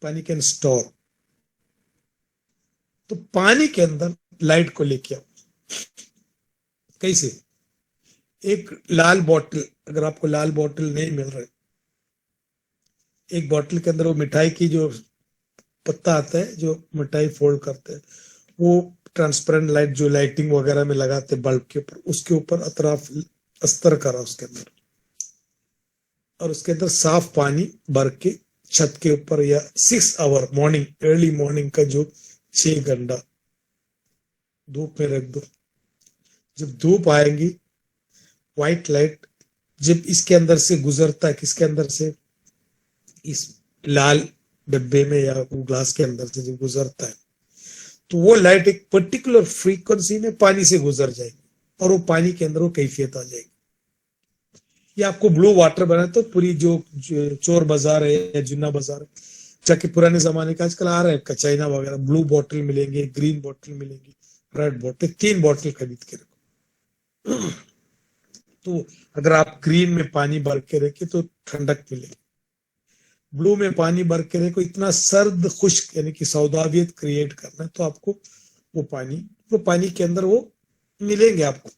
पानी कैन स्टोर। तो पानी के अंदर लाइट को लेके आओ। कैसे? एक लाल बोतल, अगर आपको लाल बोतल नहीं मिल रहा है, एक बोतल के अंदर वो मिठाई की जो पत्ता आता है, जो मिठाई फोल्ड करते हैं, वो ट्रांसपेरेंट लाइट जो लाइटिंग वगैरह में लगाते हैं बल्ब के ऊपर, उसके ऊपर अतराफ अस्तर करा उसके अंदर, और उसके अंदर साफ पानी भर के छत के ऊपर, या 6 आवर मॉर्निंग, अर्ली मॉर्निंग का जो 6 घंटा धूप में रख दो। जब धूप आएगी, व्हाइट लाइट जब इसके अंदर से गुजरता है, किसके अंदर से? इस लाल डब्बे में या ग्लास के अंदर से जब गुजरता है, तो वो लाइट एक पर्टिकुलर फ्रीक्वेंसी में पानी से गुजर जाएगी, और वो पानी के अंदर वो कैफियत आ जाएगी। ये आपको ब्लू वाटर बना, तो पूरी जो चोर बाजार है या जुन्ना बाजार है, जाके पुराने जमाने का आजकल आ रहा है चाइना वगैरह, ब्लू बोतल मिलेंगे, ग्रीन बोतल मिलेंगी, रेड बोतल, 3 बोतल खरीद के रखो। तो अगर आप ग्रीन में पानी भर के रखे तो ठंडक मिलेगी, ब्लू में पानी भर के रखो, इतना सर्द खुश्क यानी कि सौदावियत क्रिएट करना है, तो आपको वो पानी के अंदर वो मिलेंगे, आपको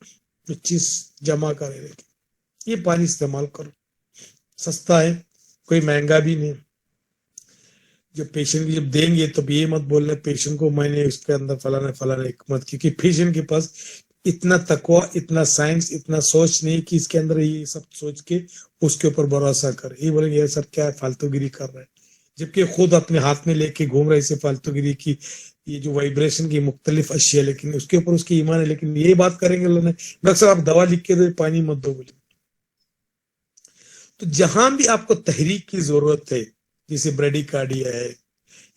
जो चीज जमा करे रखे। ये पानी इस्तेमाल करो, सस्ता है, कोई महंगा भी नहीं। जब पेशेंट की जब देंगे तो ये मत बोलना पेशेंट को मैंने इसके अंदर फलाना फलाना एक मत, क्योंकि पेशेंट के पास इतना तकवा, इतना साइंस, इतना सोच नहीं कि इसके अंदर ये सब सोच के उसके ऊपर भरोसा करे। ये बोलेंगे ये सब क्या फालतूगिरी कर रहा है, जबकि खुद अपने हाथ में लेके घूम रहे इसे फालतूगिरी की ये जो वाइब्रेशन की मुख्तलिफ अशिया, लेकिन उसके ऊपर उसकी ईमान है। लेकिन ये बात करेंगे लोगों ने, डॉक्टर साहब आप दवा लिख के दो, पानी मत दो बोले। तो जहां भी आपको तहरीक की जरूरत है, जैसे ब्रेडिकार्डिया है,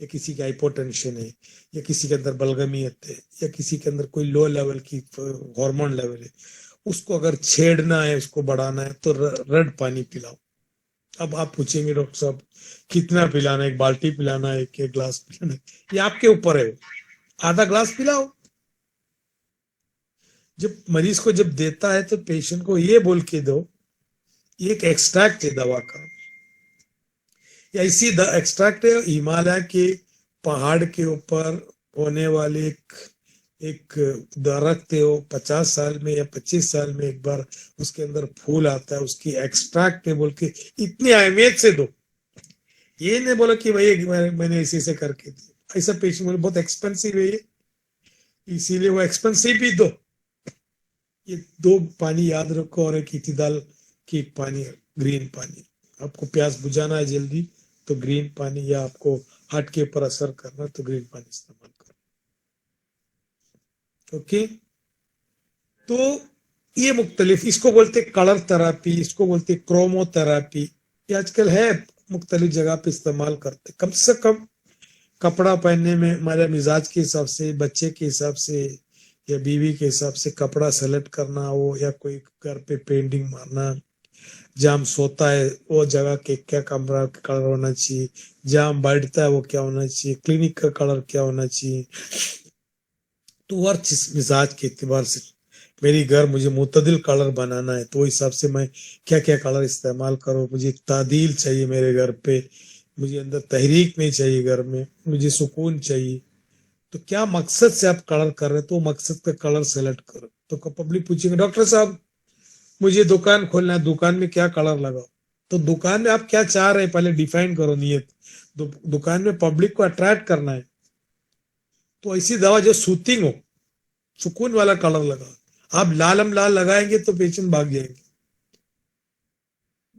या किसी का हाइपोटेंशन है, या किसी के अंदर बलगमियत है, या किसी के अंदर कोई लो लेवल की हार्मोन लेवल है, उसको अगर छेड़ना है, उसको बढ़ाना है, तो रेड पानी पिलाओ। अब आप पूछेंगे डॉक्टर साहब कितना पिलाना है, एक बाल्टी पिलाना है, एक ग्लास पिलाना है, ये आपके ऊपर है। आधा ग्लास पिलाओ। जब मरीज को जब देता है तो पेशेंट को ये बोल के दो, ये एक एक्सट्रैक्ट है दवा का, या इसी एक्सट्रैक्ट है हिमालय के पहाड़ के ऊपर होने वाले एक दरख्त है, वो 50 साल में या 25 साल में एक बार उसके अंदर फूल आता है, उसकी एक्सट्रैक्ट है बोल के इतनी अहमियत से दो। ये नहीं बोलो कि भाई मैंने इसी से करके दिया, ऐसा पेशेंट बोले बहुत एक्सपेंसिव है ये, इसीलिए वो एक्सपेंसिव भी दो। ये दो पानी याद रखो, और एक इतिदाल की पानी, ग्रीन पानी। आपको प्यास बुझाना है जल्दी तो ग्रीन पानी, या आपको हार्ट के ऊपर असर करना तो ग्रीन पानी इस्तेमाल करो। ओके, तो ये मुख्तलिफ, इसको बोलते कलर थेरापी, इसको बोलते क्रोमोथेरापी। ये आजकल है, मुख्तलिफ जगह पे इस्तेमाल करते। कम से कम कपड़ा पहनने में हमारे मिजाज के हिसाब से, बच्चे के हिसाब से, या बीवी के हिसाब से कपड़ा सेलेक्ट करना हो, या कोई घर पे पेंटिंग मारना, जहाँ हम सोता है वो जगह के क्या कमरा कलर होना चाहिए, जहाँ हम बैठता है वो क्या होना चाहिए, क्लिनिक का कलर क्या होना चाहिए। तो हर चीज मिजाज के एतबार से, मेरी घर मुझे मुतदिल कलर बनाना है तो हिसाब से मैं क्या क्या कलर इस्तेमाल करूँ। मुझे एक तादील चाहिए मेरे घर पे, मुझे अंदर तहरीक नहीं चाहिए घर में, मुझे सुकून चाहिए। तो क्या मकसद से आप कलर कर रहे हैं, तो मकसद का कलर सेलेक्ट करो। तो पब्लिक पूछेंगे डॉक्टर साहब मुझे दुकान खोलना है, दुकान में क्या कलर लगाओ। तो दुकान में आप क्या चाह रहे हैं पहले डिफाइन करो नियत। दुकान में पब्लिक को अट्रैक्ट करना है, तो ऐसी दवा जो सूथिंग हो, सुकून वाला कलर लगाओ। आप लालम लाल लगाएंगे तो पेशेंट भाग जाएंगे।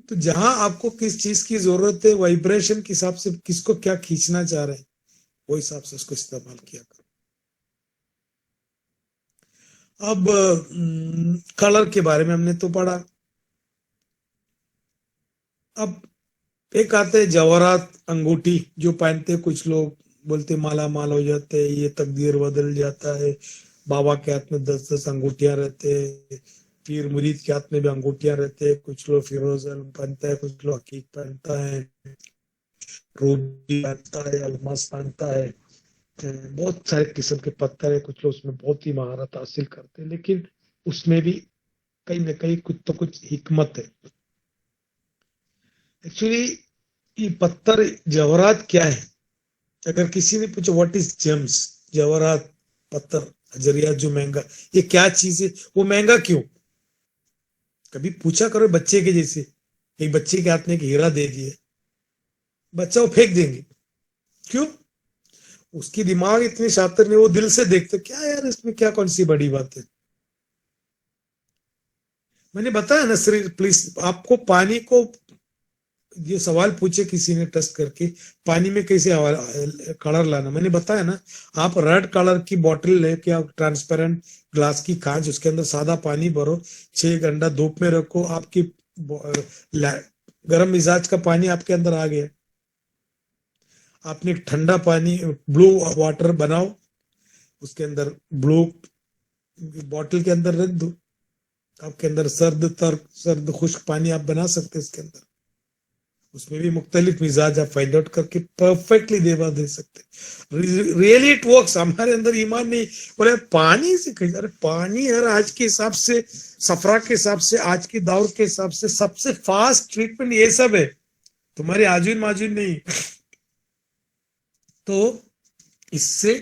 तो जहां आपको किस चीज की जरूरत है, वाइब्रेशन के हिसाब से किसको क्या खींचना चाह रहे हैं, वो हिसाब से उसको इस्तेमाल किया करो। अब कलर के बारे में हमने तो पढ़ा। अब एक आते हैं जवाहरात अंगूठी जो पहनते हैं, कुछ लोग बोलते माला माल हो जाते हैं, ये तकदीर बदल जाता है। बाबा के हाथ में 10-10 अंगूठियां रहते हैं, पीर मुरीद के हाथ में भी अंगूठियां रहते हैं। कुछ लोग फिरोज आलम पहनता है, कुछ लोग हकीक पहनता है, रूबी पहनता है, अलमास पहनता है। बहुत सारे किस्म के पत्थर है, कुछ लोग उसमें बहुत ही महारत हासिल करते हैं, लेकिन उसमें भी कहीं ना कहीं कुछ तो कुछ हिकमत है। एक्चुअली ये पत्थर जवाहरात क्या है, अगर किसी ने पूछा व्हाट इज जेम्स, जवाहरात पत्थर हजरियात जो महंगा, ये क्या चीज है, वो महंगा क्यों। कभी पूछा करो बच्चे के जैसे, एक बच्चे के हाथ में एक हीरा दे दिए, बच्चा वो फेंक देंगे, क्यों। उसकी दिमाग इतनी शातिर नहीं, वो दिल से देखते क्या यार इसमें क्या कौन सी बड़ी बात है। मैंने बताया ना सर, प्लीज आपको पानी को, ये सवाल पूछे किसी ने टेस्ट करके पानी में कैसे कलर लाना, मैंने बताया ना। आप रेड कलर की बोतल लेके, आप ट्रांसपेरेंट ग्लास की कांच, उसके अंदर सादा पानी भरो, 6 घंटा धूप में रखो, आपकी गर्म मिजाज का पानी आपके अंदर आ गया। आपने एक ठंडा पानी ब्लू वाटर बनाओ, उसके अंदर ब्लू बॉटल के अंदर रख दो, आपके अंदर सर्द खुश्क पानी आप बना सकते हैं इसके अंदर। उसमें भी मुख्तलिफ मिजाज आप फाइंड आउट करके परफेक्टली देवा दे सकते। Really it works. हमारे अंदर ईमान नहीं, बोले पानी से कहीं, अरे पानी यार आज के हिसाब से, सफरा के हिसाब से, आज के दौर के हिसाब से सबसे फास्ट ट्रीटमेंट ये सब है, तुम्हारे आजून माजून नहीं। तो इससे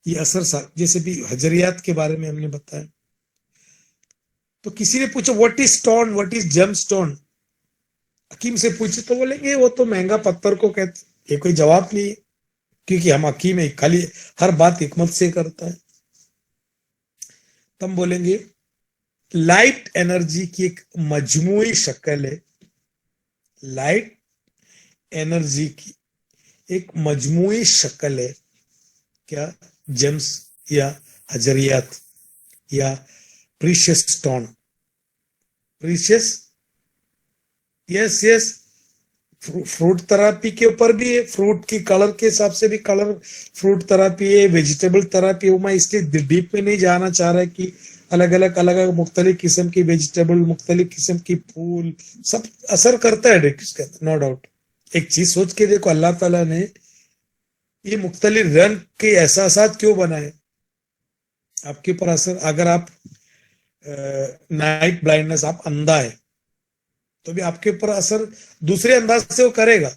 ये असर जैसे भी हजरियात के बारे में हमने बताया। तो किसी ने पूछा what is stone, what is gem stone, हकीम से पूछे तो बोलेंगे वो तो महंगा पत्थर को कहते, ये कोई जवाब नहीं है, क्योंकि हम हकीम है, खाली हर बात हिकमत से करता है। तब बोलेंगे लाइट एनर्जी की एक मजमूई शक्ल है, लाइट एनर्जी की एक मजमूई शक्ल है। क्या? जेम्स या हजरियात या precious stone, precious, yes yes. Fruit therapy के ऊपर भी है, फ्रूट की कलर के हिसाब से भी कलर फ्रूट थेरापी है, वेजिटेबल थेरापी है। मैं इसलिए डीप में नहीं जाना चाह रहा कि अलग अलग मुख्तलिफ किस्म की वेजिटेबल, मुख्तलिफ किस्म की फूल, सब असर करता है इसके अंदर, नो डाउट। एक चीज सोच के देखो, अल्लाह ताला ने ये मुख्तलिफ रंग के एहसास क्यों बनाए? आपके ऊपर असर, अगर आप नाइट ब्लाइंडनेस, आप अंधा है, तो भी आपके ऊपर असर दूसरे अंदाज से वो करेगा।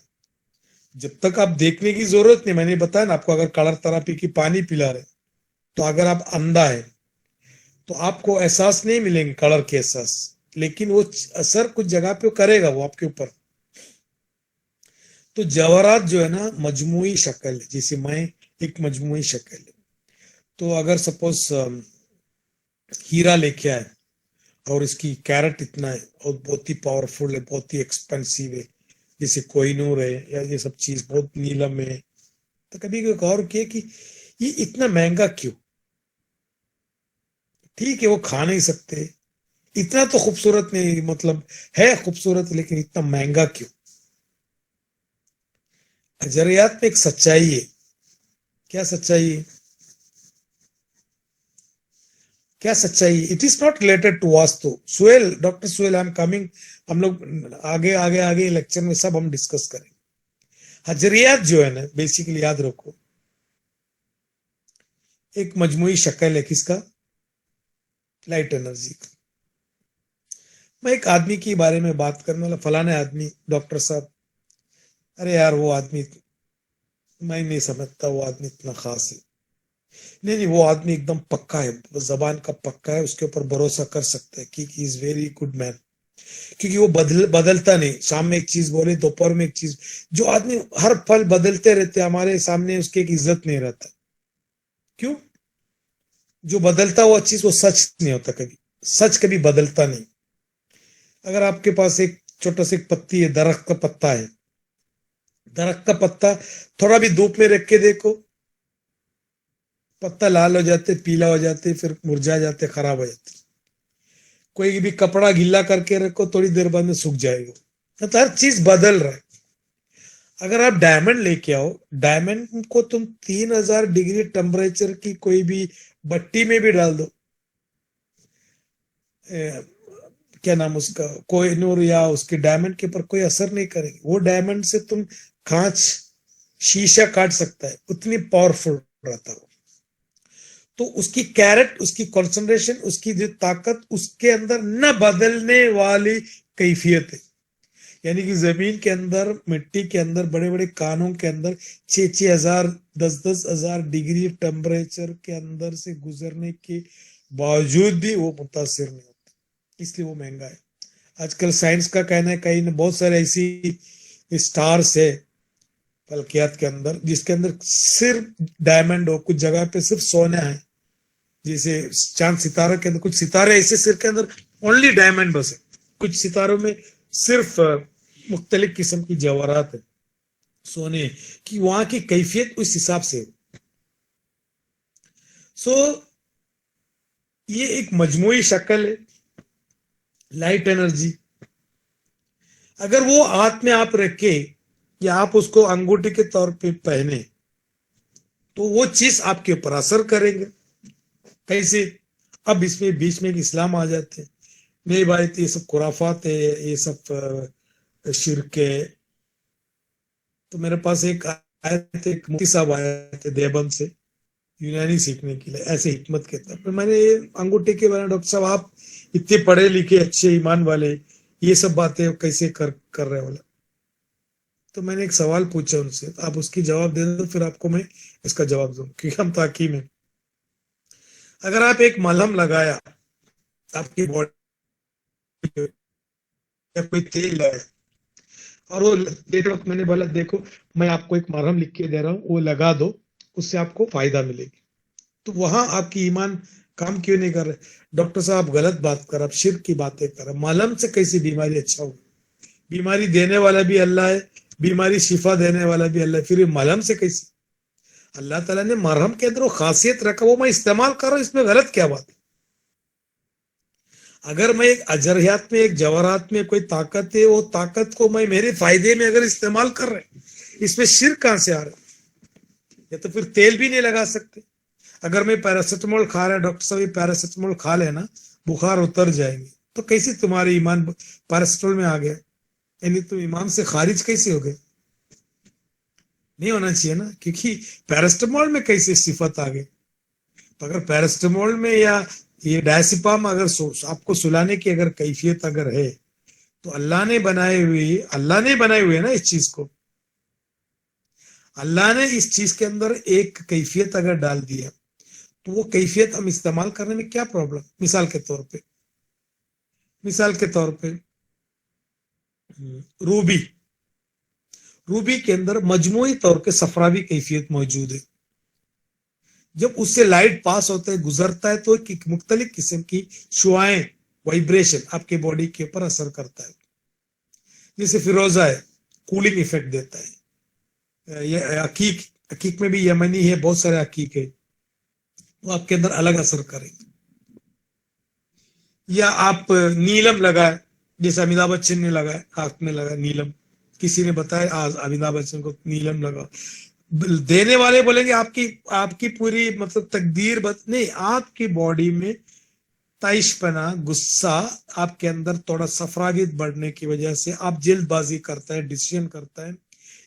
जब तक आप देखने की जरूरत नहीं, मैंने बताया ना आपको, अगर कलर थेरापी की पानी पिला रहे, तो अगर आप अंधा है तो आपको एहसास नहीं मिलेंगे कलर के एहसास, लेकिन वो असर कुछ जगह पे करेगा वो आपके ऊपर। तो जवाहरात जो है ना, मजमुई शक्ल है, जैसे मैं एक मजमुई शक्ल है। तो अगर सपोज हीरा लेके आए और इसकी कैरेट इतना है और बहुत ही पावरफुल है, बहुत ही एक्सपेंसिव है, जैसे कोहिनूर है या ये सब चीज बहुत नीलम है, तो कभी कोई गौर किया कि ये इतना महंगा क्यों? ठीक है वो खा नहीं सकते, इतना तो खूबसूरत नहीं, मतलब है खूबसूरत, लेकिन इतना महंगा क्यों? नजरियात में एक सच्चाई है। क्या सच्चाई है? क्या सच्चाई? It is not related to vastu. Suhel, doctor Suhel, I am coming, हम लोग आगे आगे आगे लेक्चर में सब हम डिस्कस करेंगे। हजरियात जो है ना, बेसिकली याद रखो, एक मजमुई शक्ल है किसका? लाइट एनर्जी का। मैं एक आदमी के बारे में बात करने वाला, फलाने आदमी, डॉक्टर साहब, अरे यार वो आदमी, मैं नहीं समझता वो आदमी इतना खास है। नहीं नहीं, वो आदमी एकदम पक्का है, जबान का पक्का है, उसके ऊपर भरोसा कर सकते हैं कि इज वेरी गुड मैन, क्योंकि वो बदलता नहीं। शाम में एक चीज बोले, दोपहर में एक चीज। जो आदमी हर पल बदलते रहते, हमारे सामने उसकी एक इज्जत नहीं रहता। क्यों? जो बदलता हुआ चीज वो सच नहीं होता कभी, सच कभी बदलता नहीं। अगर आपके पास एक छोटा सा एक पत्ती है, दरख्त का पत्ता है, दरख्त का पत्ता थोड़ा भी धूप में रख के देखो, पत्ता लाल हो जाते, पीला हो जाते, फिर मुरझा जाते, खराब हो जाते। कोई भी कपड़ा गीला करके रखो, थोड़ी देर बाद में सूख जाएगा। तो हर चीज बदल रहा है। अगर आप डायमंड लेके आओ, डायमंड को तुम 3000 डिग्री टेम्परेचर की कोई भी भट्टी में भी डाल दो, क्या नाम उसका, कोहिनूर या उसके डायमंड के ऊपर कोई असर नहीं करेगी। वो डायमंड से तुम कांच, शीशा काट सकता है, उतनी पावरफुल रहता है। तो उसकी कैरेट, उसकी कंसंट्रेशन, उसकी जो ताकत, उसके अंदर न बदलने वाली कैफियत है। यानी कि जमीन के अंदर, मिट्टी के अंदर, बड़े बड़े कानों के अंदर 6-6 हजार, 10-10 हजार डिग्री टेम्परेचर के अंदर से गुजरने के बावजूद भी वो मुतासिर नहीं होता, इसलिए वो महंगा है। आजकल साइंस का कहना है, कहीं बहुत सारे ऐसी स्टार्स है फल्कियात के अंदर, जिसके अंदर सिर्फ डायमंड हो, कुछ जगह पे सिर्फ सोना है। जैसे चांद सितारों के अंदर कुछ सितारे ऐसे सिर के अंदर ओनली डायमंड बस है, कुछ सितारों में सिर्फ मुख्तलिफ किस्म की जवाहरात है, सोने की, वहां की कैफियत उस हिसाब से है। सो ये एक मजमुई शक्ल है, लाइट एनर्जी। अगर वो हाथ में आप रखे या आप उसको अंगूठी के तौर पे पहने, तो वो चीज आपके ऊपर असर करेंगे। कैसे? अब इसमें बीच में इस्लाम आ जाते हैं, नहीं भाई तो ये सब खुराफात है, ये सब शिरक है। तो मेरे पास एक आए थे, एक मुफ्ती साहब आए थे देवबंद से यूनानी सीखने के लिए, ऐसे हिकमत के तौर पर। मैंने अंगूठे के बारे में, डॉक्टर साहब आप इतने पढ़े लिखे अच्छे ईमान वाले, ये सब बातें कैसे कर रहे हो? बोला। तो मैंने एक सवाल पूछा उनसे, आप उसकी जवाब दे दो, फिर आपको मैं इसका जवाब दूं, क्योंकि हम ताकी में। अगर आप एक मलहम लगाया आपकी बॉडी, या कोई तेल लगाया, और वो देते वक्त मैंने बोला देखो मैं आपको एक मरहम लिख के दे रहा हूँ, वो लगा दो, उससे आपको फायदा मिलेगी। तो वहां आपकी ईमान काम क्यों नहीं कर रहे? डॉक्टर साहब गलत बात कर, आप शिर्क की बातें कर, मलहम से कैसी बीमारी अच्छा हो? बीमारी देने वाला भी अल्लाह है, बीमारी शिफा देने वाला भी अल्लाह है, फिर ये मलहम से कैसी? अल्लाह ताला ने मरहम के अंदर वो खासियत रखा, वो मैं इस्तेमाल कर रहा हूँ, इसमें गलत क्या बात है? अगर मैं एक अजरहियात में, एक जवाहरात में कोई ताकत है, वो ताकत को मैं मेरे फायदे में अगर इस्तेमाल कर रहे हैं, इसमें शिर्क कहां से आ रहा है? या तो फिर तेल भी नहीं लगा सकते। अगर मैं पैरासिटामोल खा रहा है, डॉक्टर साहब ये पैरासिटामोल खा लेना बुखार उतर जाएंगे, तो कैसे तुम्हारे ईमान पैरासिटामोल में आ गया? यानी तुम ईमान से खारिज कैसे हो गए? नहीं होना चाहिए ना, क्योंकि पैरासिटामोल में कैसे सिफत आ गई? तो अगर पैरासिटामोल में या ये डायसिपाम अगर आपको सुलाने की अगर कैफियत अगर है, तो अल्लाह ने बनाए हुए ना इस चीज को। अल्लाह ने इस चीज के अंदर एक कैफियत अगर डाल दिया, तो वो कैफियत हम इस्तेमाल करने में क्या प्रॉब्लम? मिसाल के तौर पे रूबी, रूबी के अंदर मजमूई तौर पे सफरावी कैफियत मौजूद है। जब उससे लाइट पास होता है, गुजरता है, तो एक मुख्तलिफ किस्म की शुआएं, वाइब्रेशन आपके बॉडी के ऊपर असर करता है। जैसे फिरोजा है, कूलिंग इफेक्ट देता है। ये अकीक, अकीक में भी यमनी है, बहुत सारे अकीक है, वो आपके अंदर अलग असर करेंगे। या आप नीलम लगाए, जैसे अमिताभ बच्चन ने लगाया, हाथ में लगा नीलम, किसी ने बताया आज अमिताभ बच्चन को नीलम लगा, देने वाले बोलेंगे आपकी आपकी पूरी मतलब तकदीर नहीं, आपकी बॉडी में ताइशपना, गुस्सा, आपके अंदर थोड़ा सफरागित बढ़ने की वजह से आप जल्दबाजी करता है, डिसीजन करता है,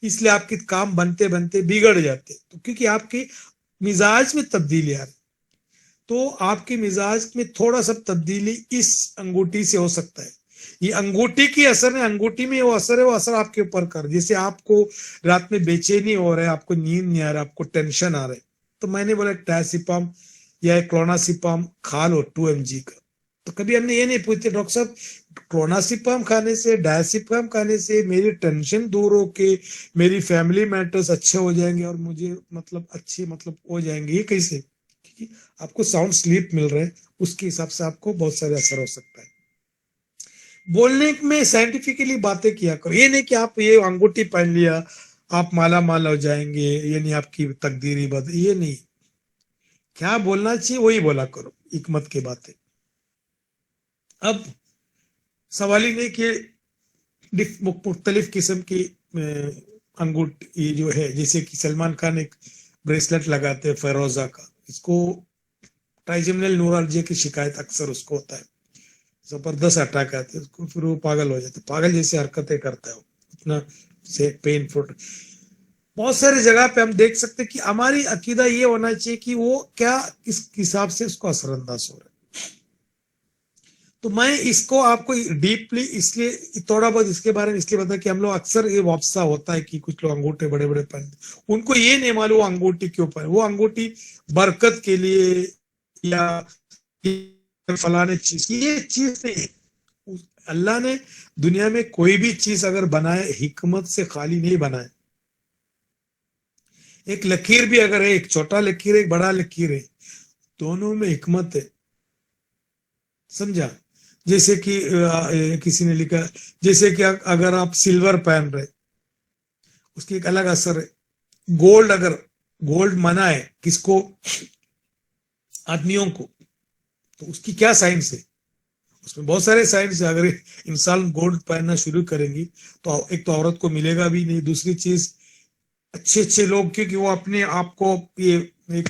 इसलिए आपके काम बनते बनते बिगड़ जाते, तो क्योंकि आपकी मिजाज में तब्दीली आ रही। तो आपके मिजाज में थोड़ा सा तब्दीली इस अंगूठी से हो सकता है। ये अंगूठी की असर है, अंगूठी में वो असर है, वो असर आपके ऊपर कर, जैसे आपको रात में बेचैनी हो रहा है, आपको नींद नहीं आ रहा, आपको टेंशन आ रहा है, तो मैंने बोला डायसिपाम या क्लोनासिपाम खा लो 2 mg का। तो कभी हमने ये नहीं पूछते डॉक्टर साहब क्लोनासिपाम खाने से, डायसिपाम खाने से मेरी टेंशन दूर होके मेरी फैमिली मैटर्स अच्छे हो जाएंगे और मुझे मतलब अच्छे मतलब हो जाएंगे, ये कैसे? क्योंकि आपको साउंड स्लीप मिल रहा है, उसके हिसाब से आपको बहुत सारे असर हो सकता है। बोलने में साइंटिफिकली बातें किया करो, ये नहीं कि आप ये अंगूठी पहन लिया आप माला माल हो जाएंगे, ये नहीं आपकी तकदीरी बात, ये नहीं। क्या बोलना चाहिए वही बोला करो, हिकमत की बातें। अब सवाल ही नहीं कि मुख्तलिफ किस्म की अंगूठी ये जो है, जैसे कि सलमान खान एक ब्रेसलेट लगाते हैं फेरोजा का, इसको ट्राइजेमिनल न्यूरोलॉजी की शिकायत अक्सर उसको होता है, जबरदस्त अटैक आते हैं उसको, फिर वो पागल हो जाते, पागल जैसी हरकतें करता है वो, इतना से पेनफुल। बहुत सारी जगह पे हम देख सकते हैं कि हमारी अकीदा ये होना चाहिए कि वो क्या किस हिसाब से उसको असरअंदाज हो रहा है। तो मैं इसको आपको डीपली इसलिए थोड़ा बहुत इसके बारे में इसलिए बता कि हम लोग अक्सर ये वापसा होता है कि कुछ लोग अंगूठे बड़े बड़े पहनते, उनको ये नहीं मालूम अंगूठी क्यों पहने, वो अंगूठी बरकत के लिए या फलाने चीज, ये चीज नहीं। अल्लाह ने दुनिया में कोई भी चीज अगर बनाए हिकमत से खाली नहीं बनाए। एक लकीर भी अगर है, एक छोटा लकीर है, एक बड़ा लकीर है, दोनों में हिकमत है, समझा? जैसे कि किसी ने लिखा, जैसे कि अगर आप सिल्वर पहन रहे, उसकी एक अलग असर है। गोल्ड, अगर गोल्ड मना है किसको? आदमियों को, तो उसकी क्या साइंस है? उसमें बहुत सारे साइंस है। अगर इंसान गोल्ड पहनना शुरू करेंगी तो एक तो औरत को मिलेगा भी नहीं, दूसरी चीज अच्छे अच्छे लोग, क्योंकि वो अपने आप को ये एक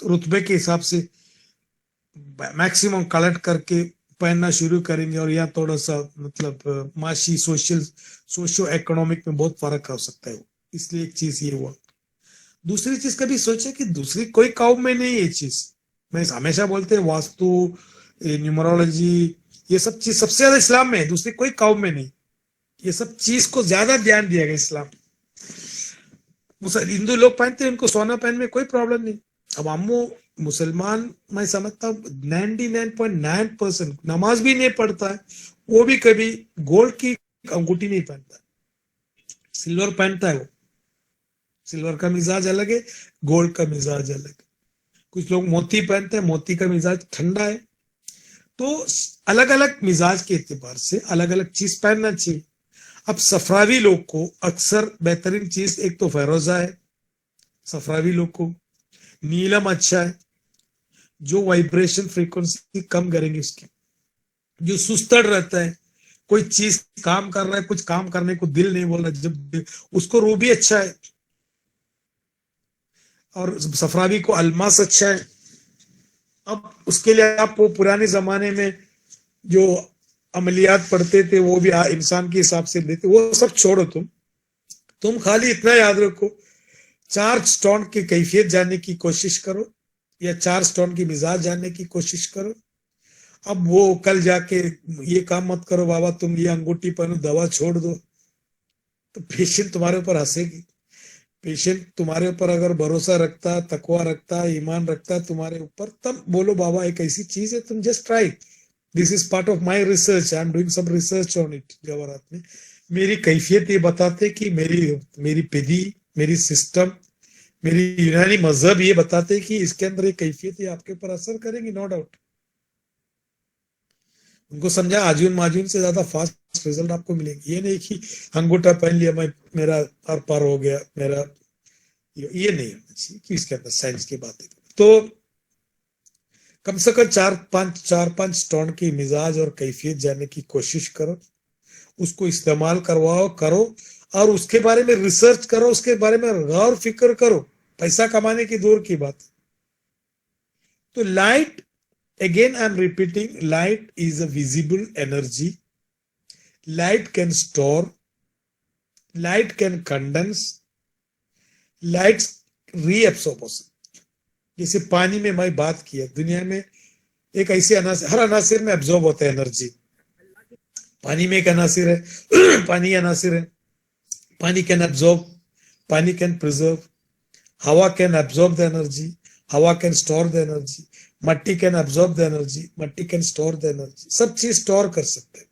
रुतबे के हिसाब से मैक्सिमम कलेक्ट करके पहनना शुरू करेंगे, और यहाँ थोड़ा सा मतलब माशी सोशियो इकोनॉमिक में बहुत फर्क हो सकता है, इसलिए एक चीज ये हुआ। दूसरी चीज कभी सोचे कि दूसरी कोई कौम में नहीं ये चीज, मैं हमेशा बोलते हैं वास्तु, न्यूमरोलॉजी, ये सब चीज सबसे ज्यादा इस्लाम में है, दूसरी कोई कौम में नहीं। ये सब चीज को ज्यादा ध्यान दिया गया इस्लाम। हिंदू लोग पहनते हैं, उनको सोना पहनने में कोई प्रॉब्लम नहीं। अब हम मुसलमान, मैं समझता हूँ 99.9% नमाज भी नहीं पढ़ता है, वो भी कभी गोल्ड की अंगूठी नहीं पहनता। सिल्वर पहनता है वो, सिल्वर का मिजाज अलग है, गोल्ड का मिजाज अलग है। कुछ लोग मोती पहनते हैं, मोती का मिजाज ठंडा है। तो अलग अलग मिजाज के एतबार से अलग अलग चीज पहनना चाहिए। अब सफरावी लोग को अक्सर बेहतरीन चीज एक तो फेरोजा है, सफरावी लोग को नीलम अच्छा है, जो वाइब्रेशन फ्रीक्वेंसी कम करेंगे उसकी। जो सुस्तड़ रहता है, कोई चीज काम कर रहा है, कुछ काम करने को दिल नहीं बोल रहा, जब उसको रूबी अच्छा है। और सफरावी को अल्मास अच्छा है। अब उसके लिए आप वो पुराने जमाने में जो अमलियात पढ़ते थे वो भी इंसान के हिसाब से देते, वो सब छोड़ो। तुम खाली इतना याद रखो, 4 स्टोन की कैफियत जानने की कोशिश करो, या 4 स्टोन की मिजाज जानने की कोशिश करो। अब वो कल जाके ये काम मत करो बाबा, तुम ये अंगूठी पहनो, दवा छोड़ दो, तो पेशेंट तुम्हारे ऊपर हंसेगी। पेशेंट तुम्हारे ऊपर अगर भरोसा रखता, तकवा रखता, ईमान रखता तुम्हारे ऊपर, तब बोलो बाबा एक ऐसी चीज है, तुम just try, this is part of my research, I am doing some research on it. जवाहरात में मेरी कैफियत ये बताते कि मेरी मेरी पिदी, मेरी सिस्टम, मेरी यूनानी मजहब ये बताते कि इसके अंदर ये कैफियत ये आपके ऊपर असर करेगी, नो डाउट। उनको समझा आजून माजून से ज्यादा फास्ट रिजल्ट आपको मिलेंगे। ये नहीं कि अंगूठा पहन लिया मैं, मेरा आर पार हो गया मेरा, ये नहीं होना चाहिए कि इसके अंदर साइंस की बातें। तो कम से कम 4-5 स्टोन की मिजाज और कैफियत जानने की कोशिश करो, उसको इस्तेमाल करवाओ करो, और उसके बारे में रिसर्च करो, उसके बारे में गौर फिक्र करो। पैसा कमाने की दूर की बात। तो light, again I'm repeating, light is a visible energy. Light can store, light can condense, light reabsorb। जैसे पानी में मैं बात किया, दुनिया में एक ऐसे अनासिर, हर अनासिर में एब्जॉर्ब होता है एनर्जी। पानी में एक अनासिर है पानी अनासिर है, पानी कैन एब्जॉर्ब, पानी कैन प्रिजर्व, हवा कैन एब्जॉर्ब द एनर्जी, हवा कैन स्टोर द एनर्जी, मट्टी कैन एब्जॉर्ब द एनर्जी, मट्टी कैन स्टोर द एनर्जी। सब चीज स्टोर कर सकते हैं।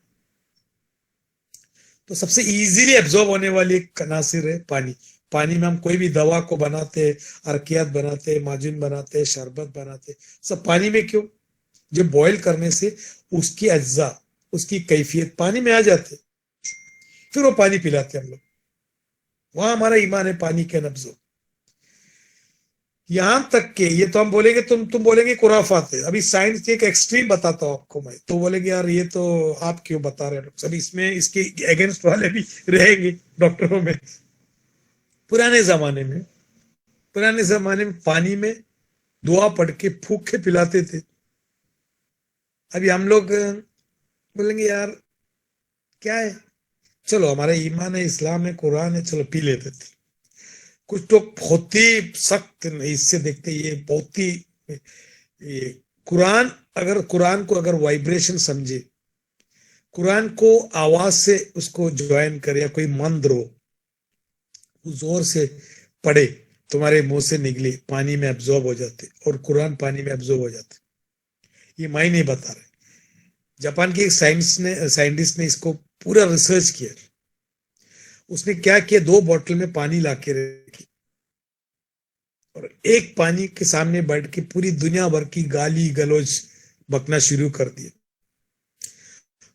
तो सबसे इजीली एब्जॉर्ब होने वाली एक अनासिर है पानी। पानी में हम कोई भी दवा को बनाते, अर्कियात बनाते, माजून बनाते, शरबत बनाते, सब पानी में। क्यों? जब बॉईल करने से उसकी अज्जा, उसकी कैफियत पानी में आ जाते, फिर वो पानी पिलाते हम लोग। वहां हमारा ईमान है, पानी कैन एब्जॉर्ब। यहां तक के ये तो हम बोलेंगे, तुम बोलेंगे खुराफात है। अभी साइंस की एक एक्सट्रीम बताता हूं आपको मैं, तो बोलेंगे यार ये तो आप क्यों बता रहे हैं। अभी इसमें इसके अगेंस्ट वाले भी रहेंगे डॉक्टरों में। पुराने जमाने में पानी में दुआ पढ़ के फूक के पिलाते थे। अभी हम लोग बोलेंगे यार क्या है, चलो हमारा ईमान है, इस्लाम है, कुरान है, चलो पी लेते थे। कुछ तो बहुत ही सख्त इससे देखते, ये बहुत ही ये कुरान, अगर कुरान को अगर वाइब्रेशन समझे, कुरान को आवाज से उसको ज्वाइन करे, या कोई मंत्र हो जोर से पढ़े, तुम्हारे मुंह से निकले, पानी में एब्जॉर्ब हो जाते, और कुरान पानी में एब्जॉर्ब हो जाते। ये मैं नहीं बता रहे, जापान के एक साइंटिस्ट ने इसको पूरा रिसर्च किया। उसने क्या किया, 2 बोतल में पानी लाके रखी, और एक पानी के सामने बैठ के पूरी दुनिया भर की गाली गलौज बकना शुरू कर दिया।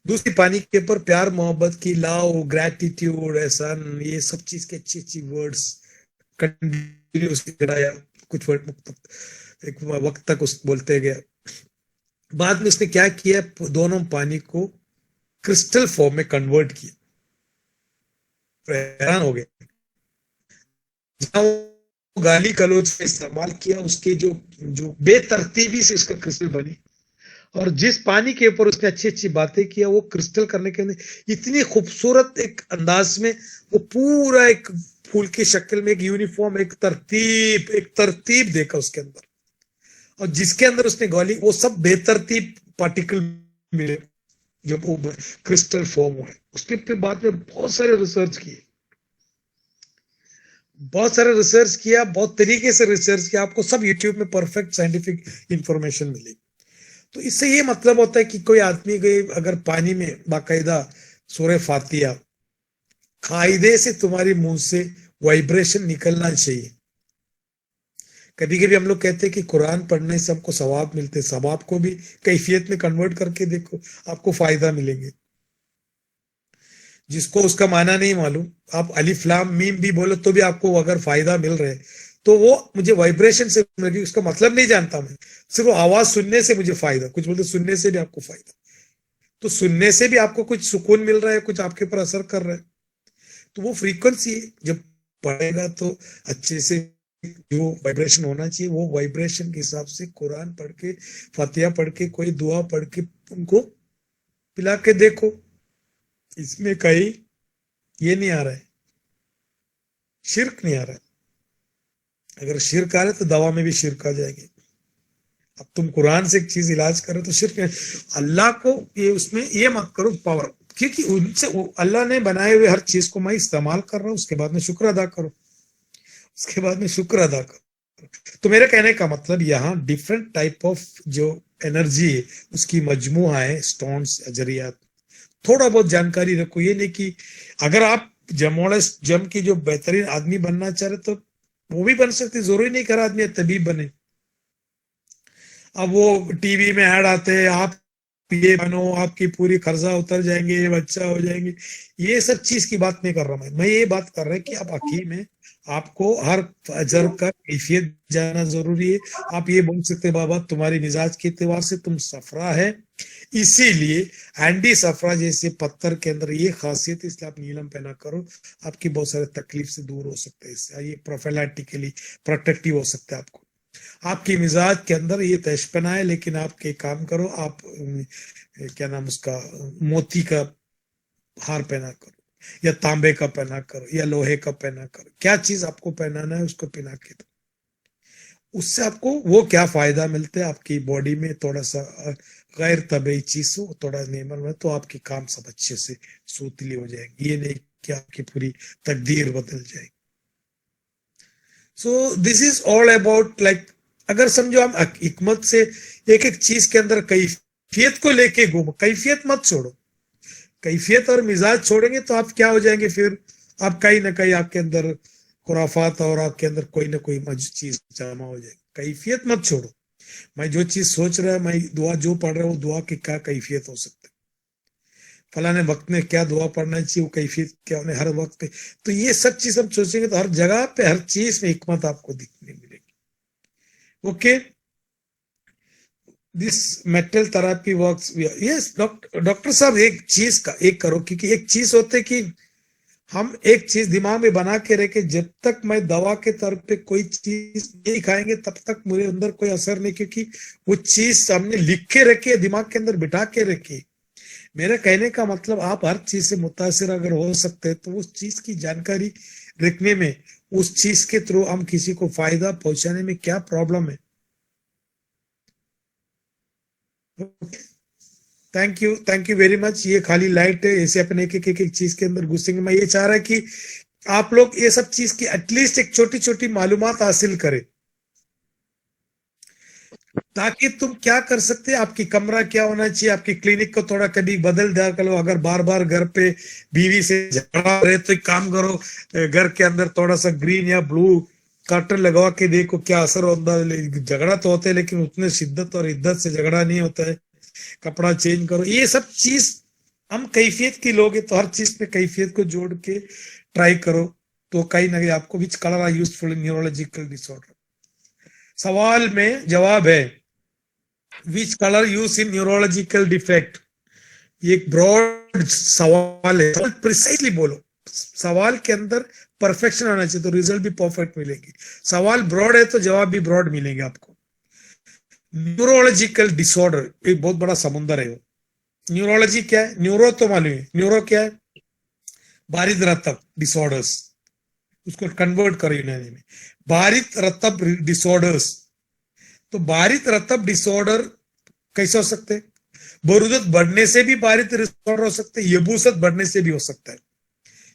दूसरी पानी के ऊपर प्यार मोहब्बत की, लव, ग्रेटिट्यूड, एहसान, ये सब चीज के अच्छी अच्छी वर्ड्स कंटिन्यूसली गिराया। कुछ एक वक्त तक उस बोलते गया। बाद में उसने क्या किया, दोनों पानी को क्रिस्टल फॉर्म में कन्वर्ट किया। हैरान हो गए, जहां गाली गलौज का इस्तेमाल किया, उसके जो बेतरतीबी से उसका क्रिस्टल बनी। और जिस पानी के ऊपर उसने अच्छी अच्छी बातें किया, वो क्रिस्टल करने के इतनी खूबसूरत एक अंदाज में, वो पूरा एक फूल की शक्ल में एक यूनिफॉर्म, एक तरतीब देखा उसके अंदर। और जिसके अंदर उसने गाली, वो सब बेतरतीब पार्टिकल मिले जब वो क्रिस्टल फॉर्म हुआ। उसके फिर बाद में बहुत सारे रिसर्च किए, बहुत तरीके से रिसर्च किया। आपको सब यूट्यूब में परफेक्ट साइंटिफिक इंफॉर्मेशन मिलेगी। तो इससे ये मतलब होता है कि कोई आदमी गए अगर पानी में बाकायदा सूरह फातिहा कायदे से तुम्हारे मुंह से वाइब्रेशन निकलना चाहिए। कभी कभी हम लोग कहते हैं कि कुरान पढ़ने से हमको सवाब मिलते, सवाब को भी कैफियत में कन्वर्ट करके देखो, आपको फायदा मिलेंगे। जिसको उसका माना नहीं मालूम, आप अलिफ लाम मीम भी बोलो तो भी आपको अगर फायदा मिल रहा है तो वो मुझे वाइब्रेशन से मिल रही, उसका मतलब नहीं जानता मैं, सिर्फ वो आवाज सुनने से मुझे फायदा, कुछ बोलते सुनने से भी आपको फायदा, तो सुनने से भी आपको कुछ सुकून मिल रहा है, कुछ आपके ऊपर असर कर रहा है, तो वो फ्रीक्वेंसी जब पढ़ेगा तो अच्छे से जो वाइब्रेशन होना चाहिए वो वाइब्रेशन के हिसाब से कुरान पढ़ के, फातिहा पढ़ के, कोई दुआ पढ़ के उनको पिला के देखो। इसमें कहीं ये नहीं आ रहा है, शिर्क नहीं आ रहा है। अगर शिर्क आ रहा है तो दवा में भी शिर्क आ जाएंगे। अब तुम कुरान से एक चीज इलाज करो तो शिर्क है। अल्लाह को ये उसमें ये मत करो पावर, क्योंकि उनसे अल्लाह ने बनाए हुए हर चीज को मैं इस्तेमाल कर रहा हूं, उसके बाद में शुक्र अदा करो, उसके बाद में शुक्र अदा करो। तो मेरे कहने का मतलब यहाँ डिफरेंट टाइप ऑफ जो एनर्जी है उसकी मजमुआ है, स्टोन्स अजरियात, थोड़ा बहुत जानकारी रखो। ये नहीं कि अगर आप जम की जो बेहतरीन आदमी बनना चाह रहे तो वो भी बन सकते, जरूरी नहीं कर आदमी तबीब बने। अब वो टीवी में ऐड आते हैं, आप ये बनो, आपकी पूरी कर्जा उतर जाएंगे, बच्चा हो जाएंगे, ये सब चीज की बात नहीं कर रहा मैं ये बात कर रहा हूँ कि आप अकीम में आपको हर फजर का कैफियत जाना जरूरी है। आप ये बोल सकते हैं बाबा तुम्हारी मिजाज के एतबार से तुम सफरा है, इसीलिए एंडी सफरा जैसे पत्थर के अंदर ये खासियत, इसलिए आप नीलम पहना करो, आपकी बहुत सारे तकलीफ से दूर हो सकते हैं, इससे ये प्रोफेलाइटिकली प्रोटेक्टिव हो सकता है। आपको आपकी मिजाज के अंदर ये तशपना है, लेकिन आप के काम करो, आप क्या नाम उसका मोती का हार पहना करो, या तांबे का पहना करो, या लोहे का पहना करो, क्या चीज आपको पहनाना है उसको पहना के दो। उससे आपको वो क्या फायदा मिलता है, आपकी बॉडी में थोड़ा सा गैर तबी चीज हो, थोड़ा नेमर में, तो आपके काम सब अच्छे से सूतली हो जाएंगे। ये नहीं कि आपकी पूरी तकदीर बदल जाएगी। So this is all about like, अगर समझो हम हिकमत से एक एक चीज के अंदर कैफियत को लेके घूमो, कैफियत मत छोड़ो, कैफियत और मिजाज छोड़ेंगे तो आप क्या हो जाएंगे फिर, आप कहीं ना कहीं आपके अंदर खुराफात और आपके अंदर कोई ना कोई चीज जमा हो जाएगी। कैफियत मत छोड़ो, मैं जो चीज सोच रहा है, मैं दुआ जो पढ़ रहा हूँ, दुआ की क्या कैफियत हो सकती है, फलाने वक्त में क्या दुआ पढ़ना चाहिए, वो कैफियत क्या होने हर वक्त पे, तो ये सब चीज हम सोचेंगे तो हर जगह पे हर चीज में हिकमत आपको दिखने मिलेगी। Okay, this metal therapy works, yes doctor साहब, एक चीज का एक करो, क्योंकि एक चीज होते है कि हम एक चीज दिमाग में बना के रखे, जब तक मैं दवा के तौर पे कोई चीज नहीं खाएंगे तब तक मेरे अंदर कोई असर नहीं, क्योंकि वो चीज हमने लिख के रखी है, दिमाग के अंदर बिठा के रखी। मेरे कहने का मतलब आप हर चीज से मुतासिर अगर हो सकते हैं तो उस चीज की जानकारी रखने में, उस चीज के थ्रू हम किसी को फायदा पहुंचाने में क्या प्रॉब्लम है। Thank you very much. ये खाली लाइट है, ऐसे अपने एक चीज के अंदर घुसेंगे। मैं ये चाह रहा है कि आप लोग ये सब चीज की एटलीस्ट एक छोटी छोटी मालूमात हासिल करें, ताकि तुम क्या कर सकते हैं, आपकी कमरा क्या होना चाहिए, आपकी क्लिनिक को थोड़ा कभी बदल दिया करो। अगर बार बार घर पे बीवी से झगड़ा रहे तो एक काम करो, घर के अंदर थोड़ा सा ग्रीन या ब्लू कर्टन लगवा के देखो क्या असर होता है। झगड़ा तो होता है लेकिन उतने शिद्दत और इद्दत से झगड़ा नहीं होता है। कपड़ा चेंज करो, ये सब चीज हम कैफियत की लोग हैं, तो हर चीज में कैफियत को जोड़ के ट्राई करो, तो कहीं ना कहीं आपको which colour are useful in neurological disorder. सवाल में जवाब है which colour use in neurological defect. ये एक ब्रॉड सवाल है, प्रिसाइसली बोलो, सवाल के अंदर परफेक्शन आना चाहिए तो रिजल्ट भी परफेक्ट मिलेगी। सवाल ब्रॉड है तो जवाब भी ब्रॉड मिलेंगे आपको। न्यूरोलॉजिकल डिसऑर्डर एक बहुत बड़ा समुंदर है। न्यूरोलॉजी क्या है, न्यूरो तो मालूम है, न्यूरो क्या है, बारिद रतब डिसऑर्डर्स, उसको कन्वर्ट करो यूनानी में, बारिद रतब डिसऑर्डर्स। तो बारिद रतब डिसऑर्डर कैसे हो सकते हैं, बरूदत बढ़ने से भी बारिद डिसऑर्डर हो सकते हैं, यबूसत बढ़ने से भी हो सकता है,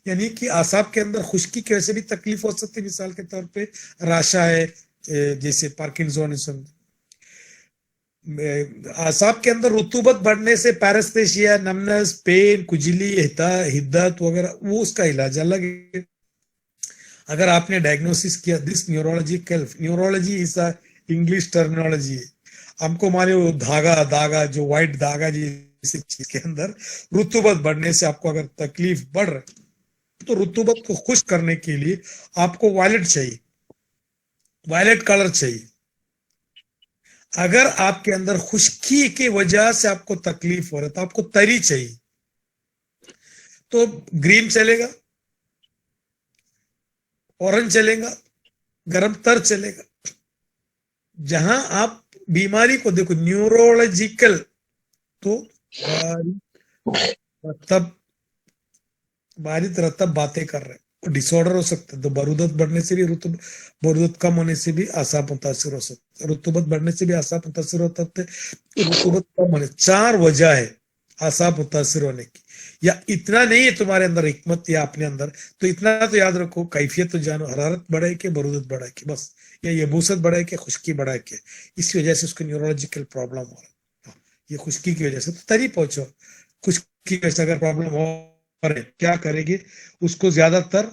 यानी कि आसाब के अंदर खुश्की की वजह से भी तकलीफ हो सकती है। मिसाल के तौर पे राशा है, जैसे पार्किंसोनिज्म। आसाब के अंदर रुतूबत बढ़ने से पैरास्थेशिया, नमनेस, पेन, खुजली, हिद्दत वगैरह, वो उसका इलाज अलग है। अगर आपने डायग्नोसिस किया this neurological, neurology is a English terminology है। हमको माने वो धागा धागा जो व्हाइट धागा जैसी चीज के अंदर रुतूबत बढ़ने से आपको अगर तकलीफ बढ़ रही, तो रुतूबत को खुश करने के लिए आपको वायलेट चाहिए, वायलेट कलर चाहिए। अगर आपके अंदर खुश्की की वजह से आपको तकलीफ हो रहा है तो आपको तरी चाहिए, तो ग्रीन चलेगा, ऑरेंज चलेगा, गरम तर चलेगा। जहां आप बीमारी को देखो न्यूरोलॉजिकल, तो तब बारित रतब बातें कर रहे हैं, डिसऑर्डर हो सकता है। तो बरूदत बढ़ने से भी बरूदत कम होने से भी आसाब मुतासिर हो सकता है, रुतूबत बढ़ने से भी आसाब मुतासिर होता है, रुतूबत कम होने, 4 वजह है आसाब मुतासिर होने की। या इतना नहीं है तुम्हारे अंदर हिकमत या अपने अंदर, तो इतना तो याद रखो, कैफियत तो जानो, हरारत बढ़ाए के बरूदत बढ़ाए के, बस, या यबूसत बढ़ाए के खुश्की बढ़ाए के, इस वजह से उसको न्यूरोलॉजिकल प्रॉब्लम हो रहा है। ये खुश्की की वजह से तो तरी पहुंचो, खुश्की की वजह से अगर प्रॉब्लम हो क्या करेंगे, उसको ज्यादातर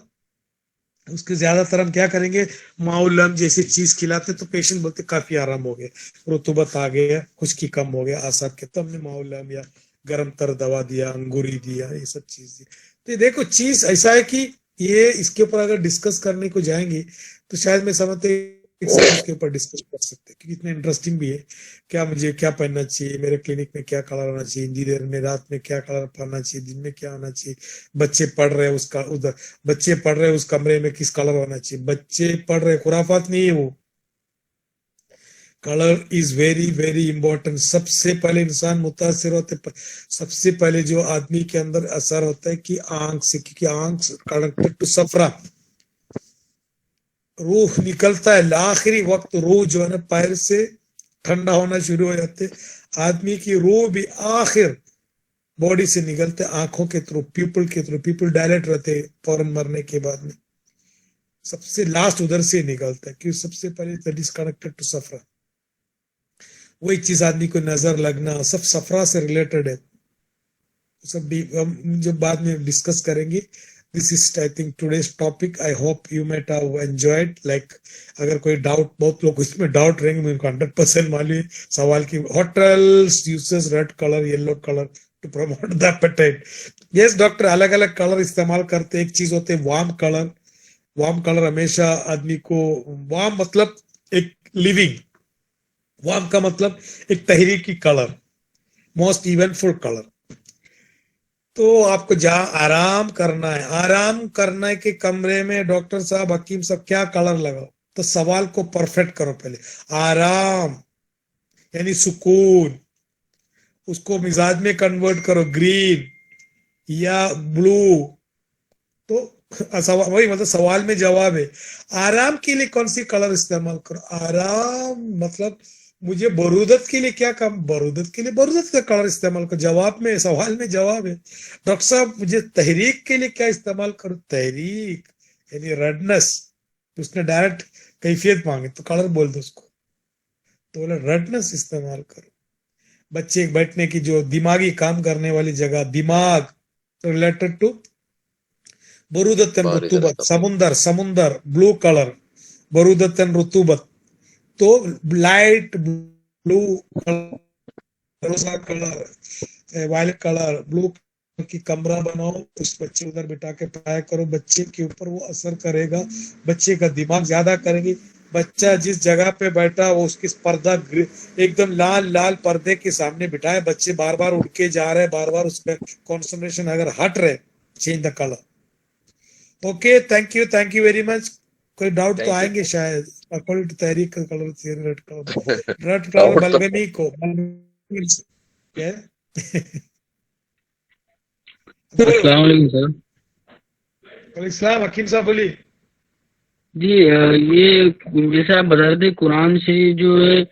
हम क्या करेंगे, माउलम जैसी चीज खिलाते तो पेशेंट बोलते काफी आराम हो गया, रुतूबत आ गया, खुश्की कम हो गया आसाब के, तो हमने माउलम या गर्म तर दवा दिया, अंगूरी दिया, ये सब चीज दी। तो ये देखो चीज ऐसा है कि ये इसके ऊपर अगर डिस्कस करने को जाएंगे तो शायद मैं समझते इसके ऊपर डिस्कस कर सकते हैं, क्योंकि इतना इंटरेस्टिंग भी है। क्या मुझे क्या पहनना चाहिए, मेरे क्लिनिक में क्या कलर होना चाहिए, इंजीनियर में रात में क्या कलर पहनना चाहिए, दिन में क्या होना चाहिए, बच्चे पढ़ रहे हैं उसका उधर, बच्चे पढ़ रहे हैं उस कमरे में किस कलर होना चाहिए, बच्चे पढ़ रहे, खुराफात नहीं है वो, colour is very very important. सबसे पहले इंसान मुतासिर होते, सबसे पहले जो आदमी के अंदर असर होता है कि आंख से, क्योंकि आंख कनेक्टेड टू सफरा, रूह निकलता है आखिरी वक्त, रूह जो है ना पैर से ठंडा होना शुरू हो जाते, आदमी की रूह भी आखिर बॉडी से निकलते आंखों के थ्रू, पीपल के थ्रू, पीपल डायरेक्ट रहते फौरन मरने के बाद में, सबसे लास्ट उधर से निकलता है, क्योंकि सबसे पहले दैट इज कनेक्टेड टू सफरा। वही चीज आदमी को नजर लगना सब सफरा से रिलेटेड है, सब भी हम जब बाद में डिस्कस करेंगे। This is I think today's topic, I hope you might have enjoyed. Like अगर कोई डाउट, बहुत लोग इसमें डाउट रहेंगे, मेरे को 100% मालूम है सवाल की, hotels uses red colour, yellow colour to promote the appetite. Yes doctor, अलग अलग कलर इस्तेमाल करते, एक चीज होते वार्म कलर, वार्म कलर हमेशा आदमी को, वार्म मतलब एक लिविंग, वार्म का मतलब एक तहरीकी कलर, मोस्ट इवेंटफुल कलर। तो आपको जहां आराम करना है, आराम करने के कमरे में डॉक्टर साहब, हकीम साहब क्या कलर लगाओ, तो सवाल को परफेक्ट करो पहले, आराम यानी सुकून, उसको मिजाज में कन्वर्ट करो, ग्रीन या ब्लू। तो वही मतलब सवाल में जवाब है, आराम के लिए कौन सी कलर इस्तेमाल करो, आराम मतलब मुझे बरूदत के लिए क्या काम, बरूदत के लिए बरूदत का कलर इस्तेमाल करो, जवाब में, सवाल में जवाब है। डॉक्टर साहब मुझे तहरीक के लिए क्या इस्तेमाल करो, तहरीक यानी रेडनेस, उसने डायरेक्ट कैफियत मांगे तो कलर बोल दो उसको, तो बोले रेडनेस इस्तेमाल करो। बच्चे बैठने की जो दिमागी काम करने वाली जगह, दिमाग रिलेटेड टू बरूदतन रुतूबत, समुंदर, समुंदर ब्लू कलर, बरूदतन रुतूबत, तो light blue colour, violet colour, blue की कमरा बनाओ, उस बच्चे उधर बिठा के पढ़ाया करो, बच्चे के ऊपर वो असर करेगा, बच्चे का दिमाग ज्यादा करेंगे। बच्चा जिस जगह पे बैठा वो उसकी पर्दा एकदम लाल लाल पर्दे के सामने बिठाए, बच्चे बार बार उठ के जा रहे हैं, बार बार उसका कॉन्सेंट्रेशन अगर हट रहे, change the colour. Okay, thank you very much. कोई डाउट तो आएंगे शायद, अकॉर्डिंग टू तहरीक का colour, red colour, red colour बलगमी को अस्सलाम वालेकुम सर। इस्लाम, हकीम साहब बोलिए। जी ये जैसे आप बता रहे थे कुरान से जो है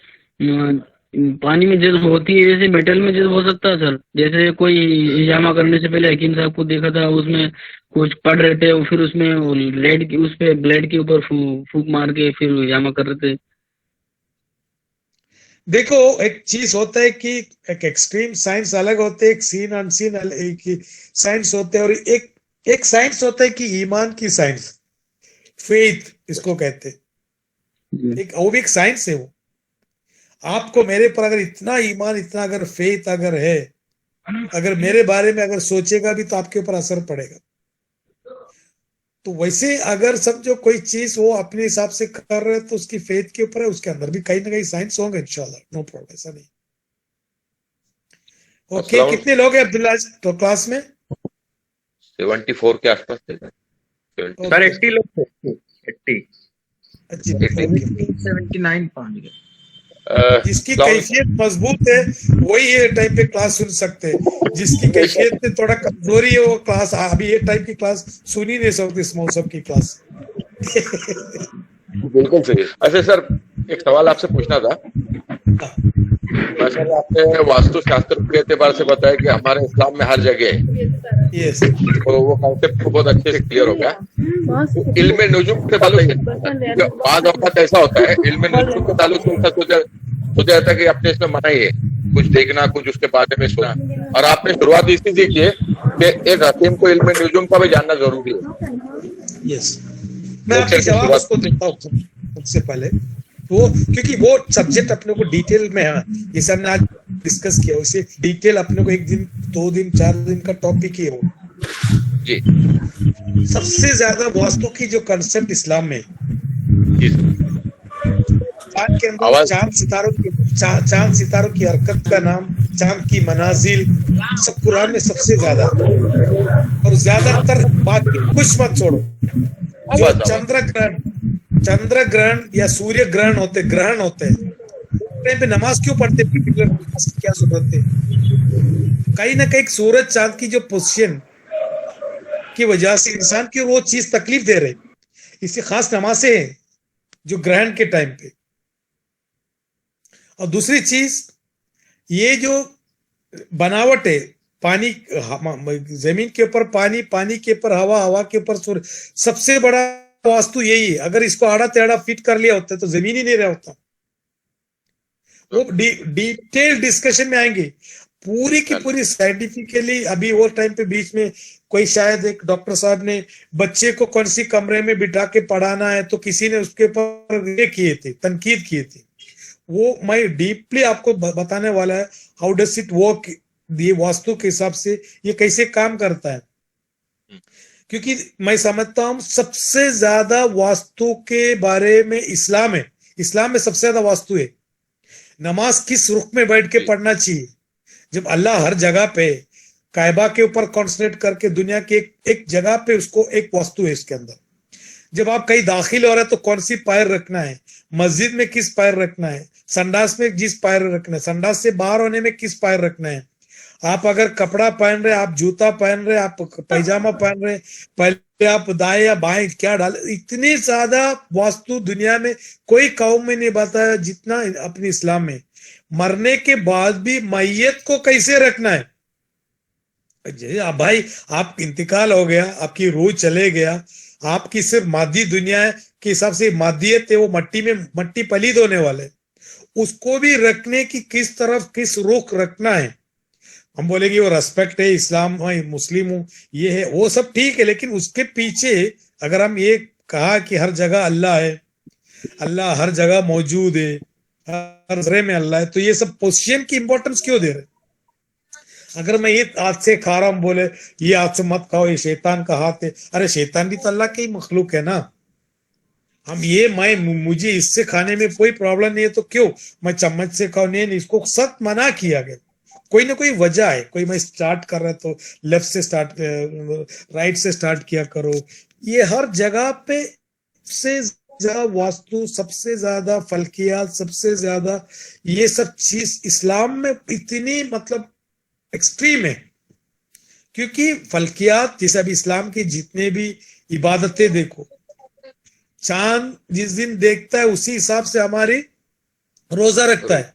पानी में जज्ब होती है, जैसे मेटल में जज्ब हो सकता है सर? जैसे कोई हिजामा करने से पहले हकीम साहब को देखा था, उसमें कुछ पढ़ रहे थे और फिर उसमें लेड की, उस पे ब्लेड के ऊपर फूक मार के फिर हिजामा कर रहे थे। देखो, एक चीज होता है कि एक एक्सट्रीम साइंस अलग होते है, एक सीन अनसीन एक साइंस होते हैं, और एक साइंस होता है कि ईमान की साइंस, फेथ इसको कहते हैं। जी। एक वो भी एक साइंस है। वो आपको मेरे पर अगर इतना ईमान, इतना अगर फेथ अगर है, अगर मेरे बारे में अगर सोचेगा भी तो आपके ऊपर असर पड़ेगा। तो वैसे अगर समझो कोई चीज वो अपने हिसाब से कर रहे हैं तो उसकी फेथ के ऊपर है, उसके अंदर भी कहीं ना कहीं साइंस होंगे इंशाल्लाह, नो प्रॉब्लम, ऐसा नहीं। ओके, अस्सलाम। कितने लोग हैं अब्दुल्ला आज तो क्लास में? 74 के आसपास थे। 70 सर ओके, 80 लोग थे। 80 अच्छी, 80। ओके। 79 पहुंच गए। जिसकी अस्सलाम। कैफियत मजबूत है वही ये टाइप के क्लास सुन सकते हैं। जिसकी कैफियत में थोड़ा कमजोरी है वो क्लास अभी ये टाइप की क्लास सुन ही नहीं सकती, इस मौसम की क्लास। बिल्कुल सही। अच्छा सर, एक सवाल आपसे पूछना था। सर, आपने वास्तुशास्त्र के एतबार से बताया कि हमारे इस्लाम में हर जगह है, यस, तो वो कॉन्सेप्ट बहुत अच्छे से क्लियर हो गया। इल्म नुजुम के ताल्लुक बाद औक़ात ऐसा होता है, इल्म नुजुम के ताल्लुक से सोचा जाता है कि अपने इसमें मना ही है कुछ देखना, कुछ उसके बारे में सुना, और आपने शुरुआत इसी से की है कि एक हकीम को इल्म नुजुम का भी जानना जरूरी है। यस। मैं आपके जवाब उसको देता हूँ सबसे पहले। वो क्योंकि वो सब्जेक्ट अपने को डिटेल में है, जैसे हमने आज डिस्कस किया, उसे डिटेल अपने को 1 दिन 2 दिन 4 दिन का टॉपिक ही है वो। जी सबसे ज्यादा वास्तु की जो कंसेप्ट इस्लाम में है, जी चांद के अंदर आवाज- चांद सितारों की हरकत का नाम, चांद की मनाजिल, सब कुरान में सबसे ज्यादा। और ज्यादातर बाकी कुछ मत छोड़ो, जो आवाज- चंद्र ग्रहण या सूर्य ग्रहण होते, ग्रहण होते हैं, टाइम पे नमाज क्यों पढ़ते, पर्टिकुलर नमाज की क्या जरूरत है? कहीं ना कहीं सूरज चांद की जो पोजीशन की वजह से इंसान की वो चीज तकलीफ दे रहे, इससे खास नमाजें हैं जो ग्रहण के टाइम पे। और दूसरी चीज, ये जो बनावट है, पानी जमीन के ऊपर पानी, पानी के ऊपर हवा, हवा के ऊपर सूर्य, सबसे बड़ा वास्तु यही है। अगर इसको आड़ा टेढ़ा फिट कर लिया होता तो जमीन ही नहीं रहा होता। वो डिटेल डिस्कशन में आएंगे पूरी की पूरी साइंटिफिकली। अभी वो टाइम पे बीच में कोई शायद एक डॉक्टर साहब ने बच्चे को कौन सी कमरे में बिठा के पढ़ाना है, तो किसी ने उसके ऊपर ये किए थे, तनकीद किए थे। वो मैं डीपली आपको बताने वाला है, हाउ डज इट वर्क, ये वास्तु के हिसाब से ये कैसे काम करता है। क्योंकि मैं समझता हूं सबसे ज्यादा वास्तु के बारे में इस्लाम है, इस्लाम में सबसे ज्यादा वास्तु है। नमाज किस रुख में बैठ के पढ़ना चाहिए, जब अल्लाह हर जगह पे कायबा के ऊपर कॉन्सेंट्रेट करके दुनिया के एक जगह पे, उसको एक वास्तु है इसके अंदर। जब आप कहीं दाखिल हो रहे हैं तो कौन सी पैर रखना है, मस्जिद में किस पैर रखना है, संडास में जिस पैर रखना है, संडास से बाहर होने में किस पैर रखना है, आप अगर कपड़ा पहन रहे, आप जूता पहन रहे, आप पैजामा पहन रहे, पहले आप दाएं या बाएं क्या डाले। इतनी ज्यादा वास्तु दुनिया में कोई कौम में नहीं बताया जितना अपने इस्लाम में। मरने के बाद भी मैयत को कैसे रखना है। भाई आप इंतकाल हो गया, आपकी रूह चले गया, आपकी सिर्फ मादी दुनिया के हिसाब से मादियत है, वो मट्टी में मट्टी पलीद होने वाले, उसको भी रखने की किस तरफ किस रुख रखना है। हम बोलेंगे वो रेस्पेक्ट है, इस्लाम है, मुस्लिम हूं, ये है, वो सब ठीक है, लेकिन उसके पीछे अगर हम ये कहा कि हर जगह अल्लाह है, अल्लाह हर जगह मौजूद है, हर जगह में अल्लाह है, तो ये सब पोजीशन की इंपॉर्टेंस क्यों दे रहे? अगर मैं ये हाथ से खा रहा हूं, बोले ये हाथ से मत खाओ, ये शैतान का हाथ है, अरे शैतान भी तो अल्लाह की मखलूक है ना। हम ये मुझे इससे खाने में कोई प्रॉब्लम नहीं है तो क्यों मैं चम्मच से खाऊं? नहीं, इसको सख्त मना किया गया, कोई ना कोई वजह है। कोई मैं स्टार्ट कर रहा तो लेफ्ट से स्टार्ट, राइट से स्टार्ट किया करो। ये हर जगह पे से ज्यादा वास्तु, सबसे ज्यादा फल्कियात, सबसे ज्यादा ये सब चीज इस्लाम में इतनी मतलब एक्सट्रीम है। क्योंकि फल्कियात जैसे अभी इस्लाम की जितने भी इबादतें देखो, चांद जिस दिन देखता है उसी हिसाब से हमारी रोजा रखता है।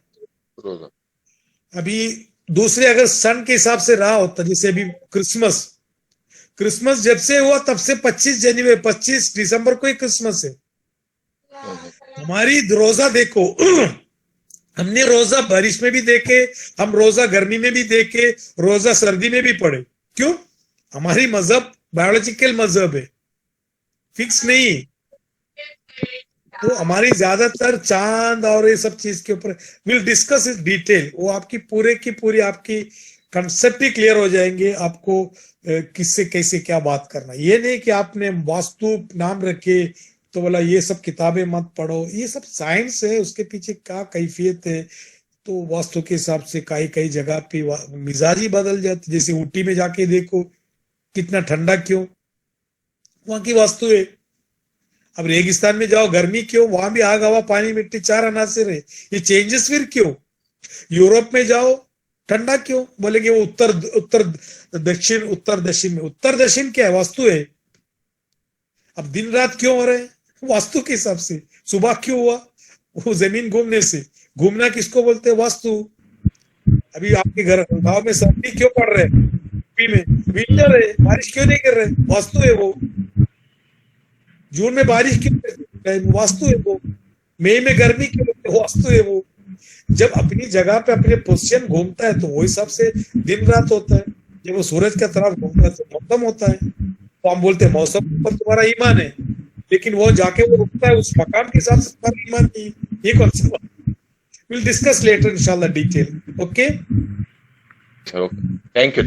रोजा अभी दूसरे अगर सन के हिसाब से रहा होता, जैसे अभी क्रिसमस जब से हुआ तब से 25 दिसंबर को ही क्रिसमस है। हमारी रोजा देखो हमने रोजा बारिश में भी देखे, हम रोजा गर्मी में भी देखे, रोजा सर्दी में भी पढ़े। क्यों? हमारी मजहब बायोलॉजिकल मजहब है, फिक्स नहीं। तो हमारी ज्यादातर चांद और ये सब चीज के ऊपर विल डिस्कस इस डिटेल। वो आपकी पूरे की पूरी आपकी कंसेप्ट ही क्लियर हो जाएंगे, आपको किससे कैसे क्या बात करना। ये नहीं कि आपने वास्तु नाम रखे तो बोला ये सब किताबें मत पढ़ो, ये सब साइंस है, उसके पीछे क्या कैफियत है। तो वास्तु के हिसाब से कई कई जगह पे मिजाज ही बदल जाती। जैसे ऊटी में जाके देखो कितना ठंडा, क्यों? वहां की वास्तु है। अब रेगिस्तान में जाओ गर्मी, क्यों? वहां भी आग हवा पानी मिट्टी चार अनासिर है। ये चेंजेस फिर क्यों? यूरोप में जाओ ठंडा, क्यों? बोलेंगे वो उत्तर उत्तर दक्षिण, उत्तर दक्षिण में। उत्तर दक्षिण क्या है? वास्तु है। अब दिन रात क्यों हो रहे हैं? वास्तु के हिसाब से। सुबह क्यों हुआ? वो जमीन घूमने से। घूमना किसको बोलते हैं? वास्तु। अभी आपके घर गांव में सर्दी क्यों पड़ रहे हैं? यूपी में विंटर है, बारिश क्यों नहीं कर रहे? वास्तु है वो। जून में बारिश क्यों? वास्तु है वो। मई में गर्मी क्यों? वास्तु है वो। जब अपनी जगह पे अपने पोजीशन घूमता है तो वो हिसाब से दिन रात होता है। जब वो सूरज का तरफ घूमता है तो मौसम होता है। तो हम बोलते हैं मौसम पर तुम्हारा ईमान है, लेकिन वो जाके वो रुकता है उस मकाम के हिसाब से तुम्हारा ईमान नहीं। ये कौन सी बात? विल डिस्कस लेटर इंशाल्लाह detail. Okay, thank you.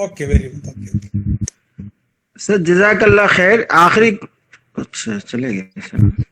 Okay, very much. Sir जज़ाकल्लाह खैर। आखिरी अच्छा चले गए सर।